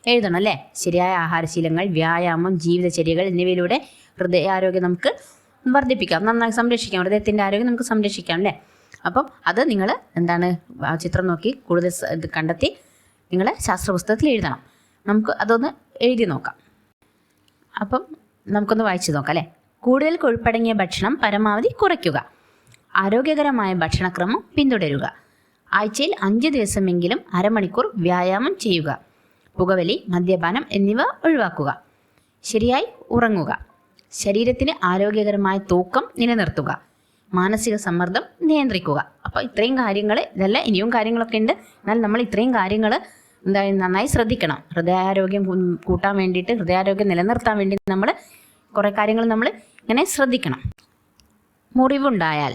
എഴുതണം അല്ലേ. ശരിയായ ആഹാരശീലങ്ങൾ, വ്യായാമം, ജീവിതചര്യകൾ എന്നിവയിലൂടെ ഹൃദയാരോഗ്യം നമുക്ക് വർദ്ധിപ്പിക്കാം, നന്നായി സംരക്ഷിക്കാം. ഹൃദയത്തിൻ്റെ ആരോഗ്യം നമുക്ക് സംരക്ഷിക്കാം അല്ലേ. അപ്പം അത് നിങ്ങൾ ആ ചിത്രം നോക്കി കൂടുതൽ ഇത് കണ്ടെത്തി നിങ്ങൾ ശാസ്ത്ര പുസ്തകത്തിൽ എഴുതണം. നമുക്ക് അതൊന്ന് എഴുതി നോക്കാം. അപ്പം നമുക്കൊന്ന് വായിച്ചു നോക്കാം അല്ലേ. കൂടുതൽ കൊഴുപ്പടങ്ങിയ ഭക്ഷണം പരമാവധി കുറയ്ക്കുക. ആരോഗ്യകരമായ ഭക്ഷണക്രമം പിന്തുടരുക. ആഴ്ചയിൽ 5 ദിവസമെങ്കിലും അരമണിക്കൂർ വ്യായാമം ചെയ്യുക. പുകവലി, മദ്യപാനം എന്നിവ ഒഴിവാക്കുക. ശരിയായി ഉറങ്ങുക. ശരീരത്തിന് ആരോഗ്യകരമായ തൂക്കം നിലനിർത്തുക. മാനസിക സമ്മർദ്ദം നിയന്ത്രിക്കുക. അപ്പോൾ ഇത്രയും കാര്യങ്ങൾ, ഇതെല്ലാം ഇനിയും കാര്യങ്ങളൊക്കെ ഉണ്ട്. എന്നാൽ നമ്മൾ ഇത്രയും കാര്യങ്ങൾ നന്നായി ശ്രദ്ധിക്കണം. ഹൃദയാരോഗ്യം കൂട്ടാൻ വേണ്ടിയിട്ട്, ഹൃദയാരോഗ്യം നിലനിർത്താൻ വേണ്ടി നമ്മൾ കുറേ കാര്യങ്ങൾ നമ്മൾ ഇങ്ങനെ ശ്രദ്ധിക്കണം. മുറിവുണ്ടായാൽ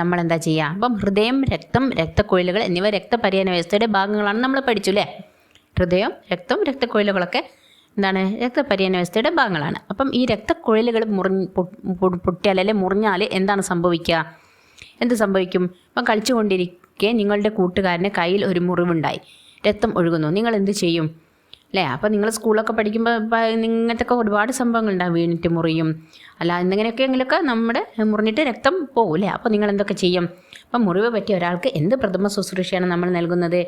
നമ്മൾ എന്താ ചെയ്യുക? അപ്പം ഹൃദയം, രക്തം, രക്തക്കൊഴലുകൾ എന്നിവ രക്തപര്യന വ്യവസ്ഥയുടെ ഭാഗങ്ങളാണ് നമ്മൾ പഠിച്ചു അല്ലേ. ഹൃദയം, രക്തം, രക്തക്കൊഴലുകളൊക്കെ രക്തപര്യന വ്യവസ്ഥയുടെ ഭാഗങ്ങളാണ്. അപ്പം ഈ രക്തക്കൊഴലുകൾ പൊട്ടിയാൽ അല്ലെ മുറിഞ്ഞാൽ എന്താണ് സംഭവിക്കുക? എന്ത് സംഭവിക്കും? അപ്പം കളിച്ചുകൊണ്ടിരിക്കെ നിങ്ങളുടെ കൂട്ടുകാരന് കയ്യിൽ ഒരു മുറിവുണ്ടായി, രക്തം ഒഴുകുന്നു. നിങ്ങൾ എന്ത് ചെയ്യും അല്ലേ? അപ്പോൾ നിങ്ങൾ സ്കൂളൊക്കെ പഠിക്കുമ്പോൾ ഇങ്ങനത്തെ ഒരുപാട് സംഭവങ്ങളുണ്ടാകും. വീണിട്ട് മുറിയും, അല്ല എന്തെങ്കിലുമൊക്കെ നമ്മുടെ മുറിഞ്ഞിട്ട് രക്തം പോകും അല്ലേ. അപ്പോൾ നിങ്ങൾ എന്തൊക്കെ ചെയ്യും? അപ്പം മുറിവ് പറ്റിയ ഒരാൾക്ക് എന്ത് പ്രഥമ ശുശ്രൂഷയാണ് നമ്മൾ നൽകുന്നത്?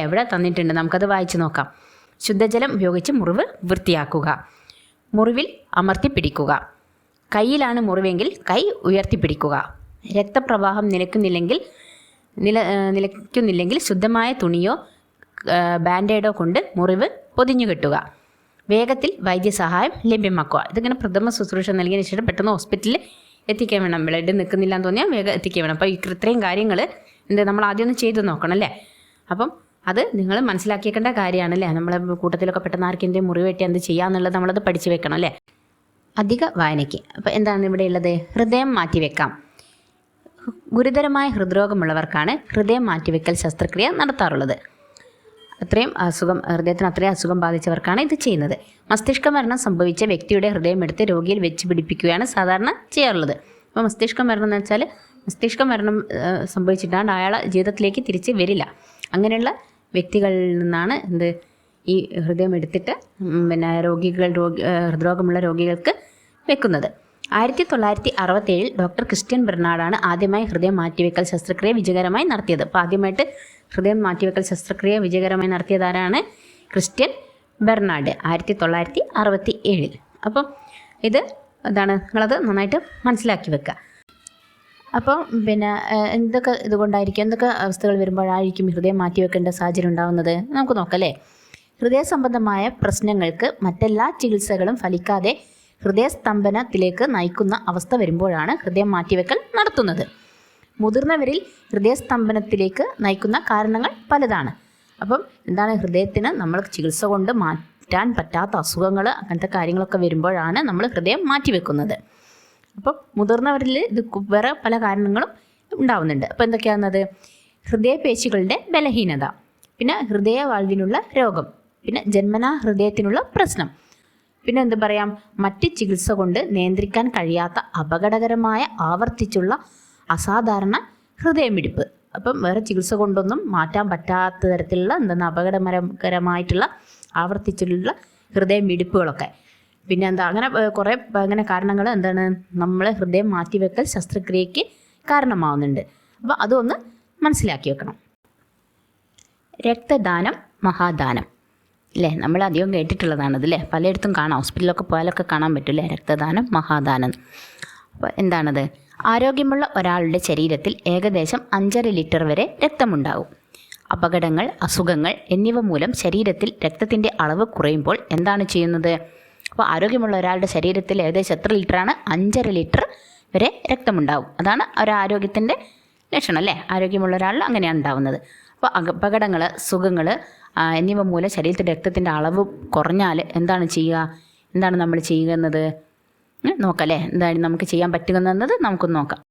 എവിടെ തന്നിട്ടുണ്ട്? നമുക്കത് വായിച്ച് നോക്കാം. ശുദ്ധജലം ഉപയോഗിച്ച് മുറിവ് വൃത്തിയാക്കുക. മുറിവിൽ അമർത്തി പിടിക്കുക. കയ്യിലാണ് മുറിവെങ്കിൽ കൈ ഉയർത്തിപ്പിടിക്കുക. രക്തപ്രവാഹം നിലയ്ക്കുന്നില്ലെങ്കിൽ ശുദ്ധമായ തുണിയോ ബാൻഡേഡോ കൊണ്ട് മുറിവ് പൊതിഞ്ഞു കെട്ടുക. വേഗത്തിൽ വൈദ്യസഹായം ലഭ്യമാക്കുക. ഇതിങ്ങനെ പ്രഥമ ശുശ്രൂഷ നൽകിയതിന് ശേഷം പെട്ടെന്ന് ഹോസ്പിറ്റലിൽ എത്തിക്കാൻ വേണം. ബ്ലഡ് നിൽക്കുന്നില്ല എന്ന് തോന്നിയാൽ വേഗം എത്തിക്കാൻ വേണം. അപ്പോൾ ഇത്രയും കാര്യങ്ങൾ നമ്മൾ ആദ്യം ഒന്ന് ചെയ്ത് നോക്കണം അല്ലേ. അപ്പം അത് നിങ്ങൾ മനസ്സിലാക്കിയേക്കേണ്ട കാര്യമാണല്ലേ. നമ്മളെ കൂട്ടത്തിലൊക്കെ പെട്ടെന്ന് ആർക്കെങ്കിലും മുറിവ് വെട്ടി എന്ത് ചെയ്യാന്നുള്ളത് നമ്മളത് പഠിച്ചു വെക്കണം അല്ലേ. അധിക വായനയ്ക്ക് അപ്പോൾ എന്താണ് ഇവിടെ ഉള്ളത്? ഹൃദയം മാറ്റിവെക്കാം. ഗുരുതരമായ ഹൃദ്രോഗമുള്ളവർക്കാണ് ഹൃദയം മാറ്റിവെക്കൽ ശസ്ത്രക്രിയ നടത്താറുള്ളത്. ഹൃദയത്തിന് അത്രയും അസുഖം ബാധിച്ചവർക്കാണ് ഇത് ചെയ്യുന്നത്. മസ്തിഷ്ക മരണം സംഭവിച്ച വ്യക്തിയുടെ ഹൃദയം എടുത്ത് രോഗിയിൽ വെച്ച് പിടിപ്പിക്കുകയാണ് സാധാരണ ചെയ്യാറുള്ളത്. അപ്പോൾ മസ്തിഷ്ക മരണം എന്ന് വെച്ചാൽ മസ്തിഷ്ക മരണം സംഭവിച്ചിട്ടാണ് അയാളെ ജീവിതത്തിലേക്ക് തിരിച്ച് വരില്ല. അങ്ങനെയുള്ള വ്യക്തികളിൽ നിന്നാണ് ഈ ഹൃദയം എടുത്തിട്ട് ഹൃദ്രോഗമുള്ള രോഗികൾക്ക് വെക്കുന്നത്. 1967 ഡോക്ടർ ക്രിസ്ത്യൻ ബെർണാഡാണ് ആദ്യമായി ഹൃദയം മാറ്റിവെക്കൽ ശസ്ത്രക്രിയ വിജയകരമായി നടത്തിയത്. അപ്പോൾ ആദ്യമായിട്ട് ഹൃദയം മാറ്റിവെക്കൽ ശസ്ത്രക്രിയ വിജയകരമായി നടത്തിയതാരാണ്? Christian Bernard 1967. അപ്പം ഇത് നിങ്ങളത് നന്നായിട്ട് മനസ്സിലാക്കി വെക്കുക. അപ്പം എന്തൊക്കെ ഇതുകൊണ്ടായിരിക്കും, എന്തൊക്കെ അവസ്ഥകൾ വരുമ്പോഴായിരിക്കും ഹൃദയം മാറ്റിവെക്കേണ്ട സാഹചര്യം ഉണ്ടാകുന്നത്? നമുക്ക് നോക്കാം അല്ലേ. ഹൃദയ സംബന്ധമായ പ്രശ്നങ്ങൾക്ക് മറ്റെല്ലാ ചികിത്സകളും ഫലിക്കാതെ ഹൃദയസ്തംഭനത്തിലേക്ക് നയിക്കുന്ന അവസ്ഥ വരുമ്പോഴാണ് ഹൃദയം മാറ്റിവെക്കൽ നടത്തുന്നത്. മുതിർന്നവരിൽ ഹൃദയസ്തംഭനത്തിലേക്ക് നയിക്കുന്ന കാരണങ്ങൾ പലതാണ്. അപ്പം ഹൃദയത്തിന് നമ്മൾ ചികിത്സ കൊണ്ട് മാറ്റാൻ പറ്റാത്ത അസുഖങ്ങൾ, അങ്ങനത്തെ കാര്യങ്ങളൊക്കെ വരുമ്പോഴാണ് നമ്മൾ ഹൃദയം മാറ്റിവെക്കുന്നത്. അപ്പം മുതിർന്നവരിൽ ഇത് വേറെ പല കാരണങ്ങളും ഉണ്ടാവുന്നുണ്ട്. അപ്പോൾ എന്തൊക്കെയാണെന്നത്? ഹൃദയപേശികളുടെ ബലഹീനത, പിന്നെ ഹൃദയവാൽവിനുള്ള രോഗം, പിന്നെ ജന്മനാ ഹൃദയത്തിനുള്ള പ്രശ്നം, പിന്നെ മറ്റ് ചികിത്സ കൊണ്ട് നിയന്ത്രിക്കാൻ കഴിയാത്ത അപകടകരമായ ആവർത്തിച്ചുള്ള അസാധാരണ ഹൃദയമിടിപ്പ്. അപ്പം വേറെ ചികിത്സ കൊണ്ടൊന്നും മാറ്റാൻ പറ്റാത്ത തരത്തിലുള്ള അപകടകരമായിട്ടുള്ള ആവർത്തിച്ചുള്ള ഹൃദയമിടിപ്പുകളൊക്കെ. പിന്നെ അങ്ങനെ കുറേ കാരണങ്ങൾ നമ്മൾ ഹൃദയം മാറ്റിവെക്കൽ ശസ്ത്രക്രിയയ്ക്ക് കാരണമാവുന്നുണ്ട്. അപ്പോൾ അതൊന്ന് മനസ്സിലാക്കി വെക്കണം. രക്തദാനം, മഹാദാനം അല്ലേ, നമ്മൾ അധികം കേട്ടിട്ടുള്ളതാണത് അല്ലേ. പലയിടത്തും കാണാം, ഹോസ്പിറ്റലിലൊക്കെ പോയാലൊക്കെ കാണാൻ പറ്റും അല്ലേ, രക്തദാനം, മഹാദാനം. അപ്പോൾ എന്താണത്? ആരോഗ്യമുള്ള ഒരാളുടെ ശരീരത്തിൽ ഏകദേശം 5.5 ലിറ്റർ വരെ രക്തമുണ്ടാകും. അപകടങ്ങൾ, അസുഖങ്ങൾ എന്നിവ മൂലം ശരീരത്തിൽ രക്തത്തിൻ്റെ അളവ് കുറയുമ്പോൾ എന്താണ് ചെയ്യുന്നത്? അപ്പോൾ ആരോഗ്യമുള്ള ഒരാളുടെ ശരീരത്തിൽ ഏകദേശം എത്ര ലിറ്ററാണ്? 5.5 ലിറ്റർ വരെ രക്തമുണ്ടാകും. അതാണ് ഒരാരോഗ്യത്തിൻ്റെ ലക്ഷണം അല്ലേ. ആരോഗ്യമുള്ള ഒരാളിൽ അങ്ങനെയാണ് ഉണ്ടാവുന്നത്. അപ്പോൾ അപകടങ്ങൾ, സുഖങ്ങൾ എന്നിവ മൂലം ശരീരത്തിൽ രക്തത്തിൻ്റെ അളവ് കുറഞ്ഞാൽ എന്താണ് ചെയ്യുക, എന്താണ് നമ്മൾ ചെയ്യുന്നത് നോക്കാം അല്ലേ. എന്താണ് നമുക്ക് ചെയ്യാൻ പറ്റുന്നത് നമുക്കൊന്ന് നോക്കാം.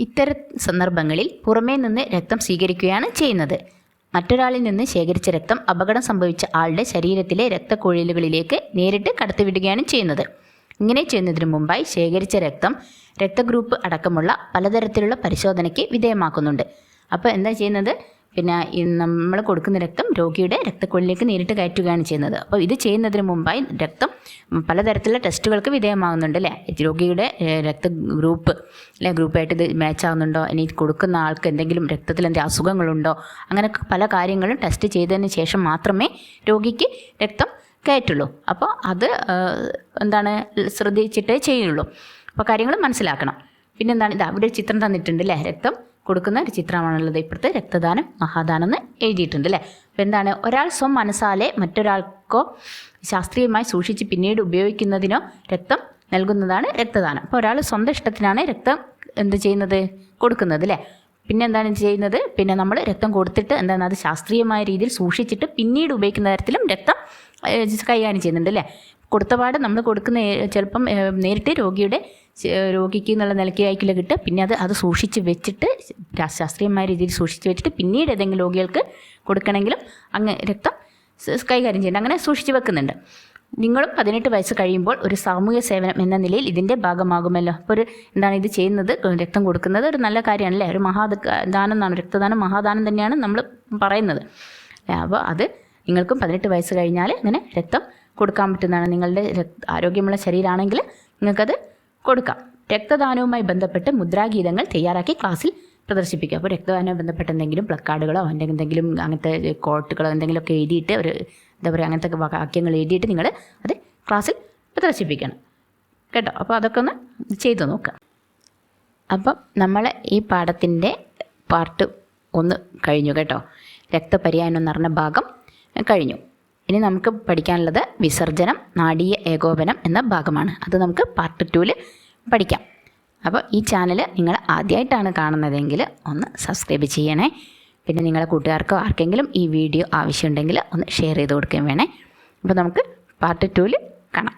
ഇത്തരം സന്ദർഭങ്ങളിൽ പുറമേ നിന്ന് രക്തം സ്വീകരിക്കുകയാണ് ചെയ്യുന്നത്. മറ്റൊരാളിൽ നിന്ന് ശേഖരിച്ച രക്തം അപകടം സംഭവിച്ച ആളുടെ ശരീരത്തിലെ രക്തക്കുഴലുകളിലേക്ക് നേരിട്ട് കടത്തിവിടുകയാണ് ചെയ്യുന്നത്. ഇങ്ങനെ ചെയ്യുന്നതിന് മുമ്പായി ശേഖരിച്ച രക്തം രക്തഗ്രൂപ്പ് അടക്കമുള്ള പലതരത്തിലുള്ള പരിശോധനയ്ക്ക് വിധേയമാക്കുന്നുണ്ട്. അപ്പോൾ എന്താ ചെയ്യുന്നത്, പിന്നെ നമ്മൾ കൊടുക്കുന്ന രക്തം രോഗിയുടെ രക്തക്കുഴലിലേക്ക് നേരിട്ട് കയറ്റുകയാണ് ചെയ്യുന്നത്. അപ്പോൾ ഇത് ചെയ്യുന്നതിന് മുമ്പായി രക്തം പലതരത്തിലുള്ള ടെസ്റ്റുകൾക്ക് വിധേയമാകുന്നുണ്ട് അല്ലേ. രോഗിയുടെ രക്ത ഗ്രൂപ്പ് അല്ലെ, ഗ്രൂപ്പായിട്ട് ഇത് മാച്ച് ആകുന്നുണ്ടോ, ഇനി കൊടുക്കുന്ന ആൾക്ക് എന്തെങ്കിലും രക്തത്തിൽ എന്തെങ്കിലും അസുഖങ്ങളുണ്ടോ, അങ്ങനെ പല കാര്യങ്ങളും ടെസ്റ്റ് ചെയ്തതിന് ശേഷം മാത്രമേ രോഗിക്ക് രക്തം കയറ്റുള്ളൂ. അപ്പോൾ അത് എന്താണ് ശ്രദ്ധിച്ചിട്ടേ ചെയ്യുള്ളൂ. അപ്പോൾ കാര്യങ്ങൾ മനസ്സിലാക്കണം. പിന്നെന്താണ്, ഇത് അവിടെ ഒരു ചിത്രം തന്നിട്ടുണ്ട് അല്ലേ, രക്തം കൊടുക്കുന്ന ഒരു ചിത്രമാണുള്ളത്. ഇപ്പുറത്ത് രക്തദാനം മഹാദാനം എന്ന് എഴുതിയിട്ടുണ്ട് അല്ലേ. അപ്പോൾ എന്താണ്, ഒരാൾ സ്വം മനസ്സാലെ മറ്റൊരാൾക്കോ ശാസ്ത്രീയമായി സൂക്ഷിച്ച് പിന്നീട് ഉപയോഗിക്കുന്നതിനോ രക്തം നൽകുന്നതാണ് രക്തദാനം. അപ്പോൾ ഒരാൾ സ്വന്തം ഇഷ്ടത്തിനാണ് രക്തം എന്ത് ചെയ്യുന്നത്, കൊടുക്കുന്നത് അല്ലേ. പിന്നെ എന്താണ് ചെയ്യുന്നത്, പിന്നെ നമ്മൾ രക്തം കൊടുത്തിട്ട് എന്താണ് അത് ശാസ്ത്രീയമായ രീതിയിൽ സൂക്ഷിച്ചിട്ട് പിന്നീട് ഉപയോഗിക്കുന്ന തരത്തിലും രക്തം കൈകാര്യം ചെയ്യുന്നുണ്ട് അല്ലേ. കൊടുത്തപാട് നമ്മൾ കൊടുക്കുന്ന ചിലപ്പം നേരിട്ട് രോഗിക്ക് എന്നുള്ള നിലയ്ക്ക് ആയിക്കില്ല കിട്ടുക. പിന്നെ അത് സൂക്ഷിച്ച് വെച്ചിട്ട് ശാസ്ത്രീയമായ രീതിയിൽ സൂക്ഷിച്ച് വെച്ചിട്ട് പിന്നീട് ഏതെങ്കിലും രോഗികൾക്ക് കൊടുക്കണമെങ്കിലും അങ്ങ് രക്തം കൈകാര്യം ചെയ്യേണ്ട, അങ്ങനെ സൂക്ഷിച്ച് വെക്കുന്നുണ്ട്. നിങ്ങളും 18 വയസ്സ് കഴിയുമ്പോൾ ഒരു സാമൂഹ്യ സേവനം എന്ന നിലയിൽ ഇതിൻ്റെ ഭാഗമാകുമല്ലോ. അപ്പോൾ എന്താണ് ഇത് ചെയ്യുന്നത്, രക്തം കൊടുക്കുന്നത് ഒരു നല്ല കാര്യമാണല്ലേ. ഒരു മഹാദാനം എന്നാണ്, രക്തദാനം മഹാദാനം തന്നെയാണ് നമ്മൾ പറയുന്നത്. അപ്പോൾ അത് നിങ്ങൾക്കും 18 വയസ്സ് കഴിഞ്ഞാൽ ഇങ്ങനെ രക്തം കൊടുക്കാൻ പറ്റുന്നതാണ്. നിങ്ങളുടെ ആരോഗ്യമുള്ള ശരീരമാണെങ്കിൽ നിങ്ങൾക്കത് കൊടുക്കാം. രക്തദാനവുമായി ബന്ധപ്പെട്ട് മുദ്രാഗീതങ്ങൾ തയ്യാറാക്കി ക്ലാസ്സിൽ പ്രദർശിപ്പിക്കുക. അപ്പോൾ രക്തദാനവുമായി ബന്ധപ്പെട്ട എന്തെങ്കിലും പ്ലക്കാർഡുകളോ എന്തെങ്കിലും അങ്ങനത്തെ കോട്ടുകളോ എന്തെങ്കിലുമൊക്കെ എഴുതിയിട്ട് ഒരു എന്താ പറയുക അങ്ങനത്തെ വാക്യങ്ങൾ എഴുതിയിട്ട് നിങ്ങൾ അത് ക്ലാസ്സിൽ പ്രദർശിപ്പിക്കണം കേട്ടോ. അപ്പോൾ അതൊക്കെ ഒന്ന് ചെയ്തു നോക്കുക. അപ്പം നമ്മൾ ഈ പാഠത്തിൻ്റെ പാർട്ട് 1 കഴിഞ്ഞു കേട്ടോ. രക്തപര്യായനം എന്ന് പറഞ്ഞ ഭാഗം കഴിഞ്ഞു. ഇനി നമുക്ക് പഠിക്കാനുള്ളത് വിസർജനം, നാഡീയ ഏകോപനം എന്ന ഭാഗമാണ്. അത് നമുക്ക് പാർട്ട് 2 പഠിക്കാം. അപ്പോൾ ഈ ചാനൽ നിങ്ങൾ ആദ്യമായിട്ടാണ് കാണുന്നതെങ്കിൽ ഒന്ന് സബ്സ്ക്രൈബ് ചെയ്യണേ. പിന്നെ നിങ്ങളെ കൂട്ടുകാർക്കോ ആർക്കെങ്കിലും ഈ വീഡിയോ ആവശ്യമുണ്ടെങ്കിൽ ഒന്ന് ഷെയർ ചെയ്ത് കൊടുക്കുകയും വേണേ. അപ്പോൾ നമുക്ക് പാർട്ട് 2 കാണാം.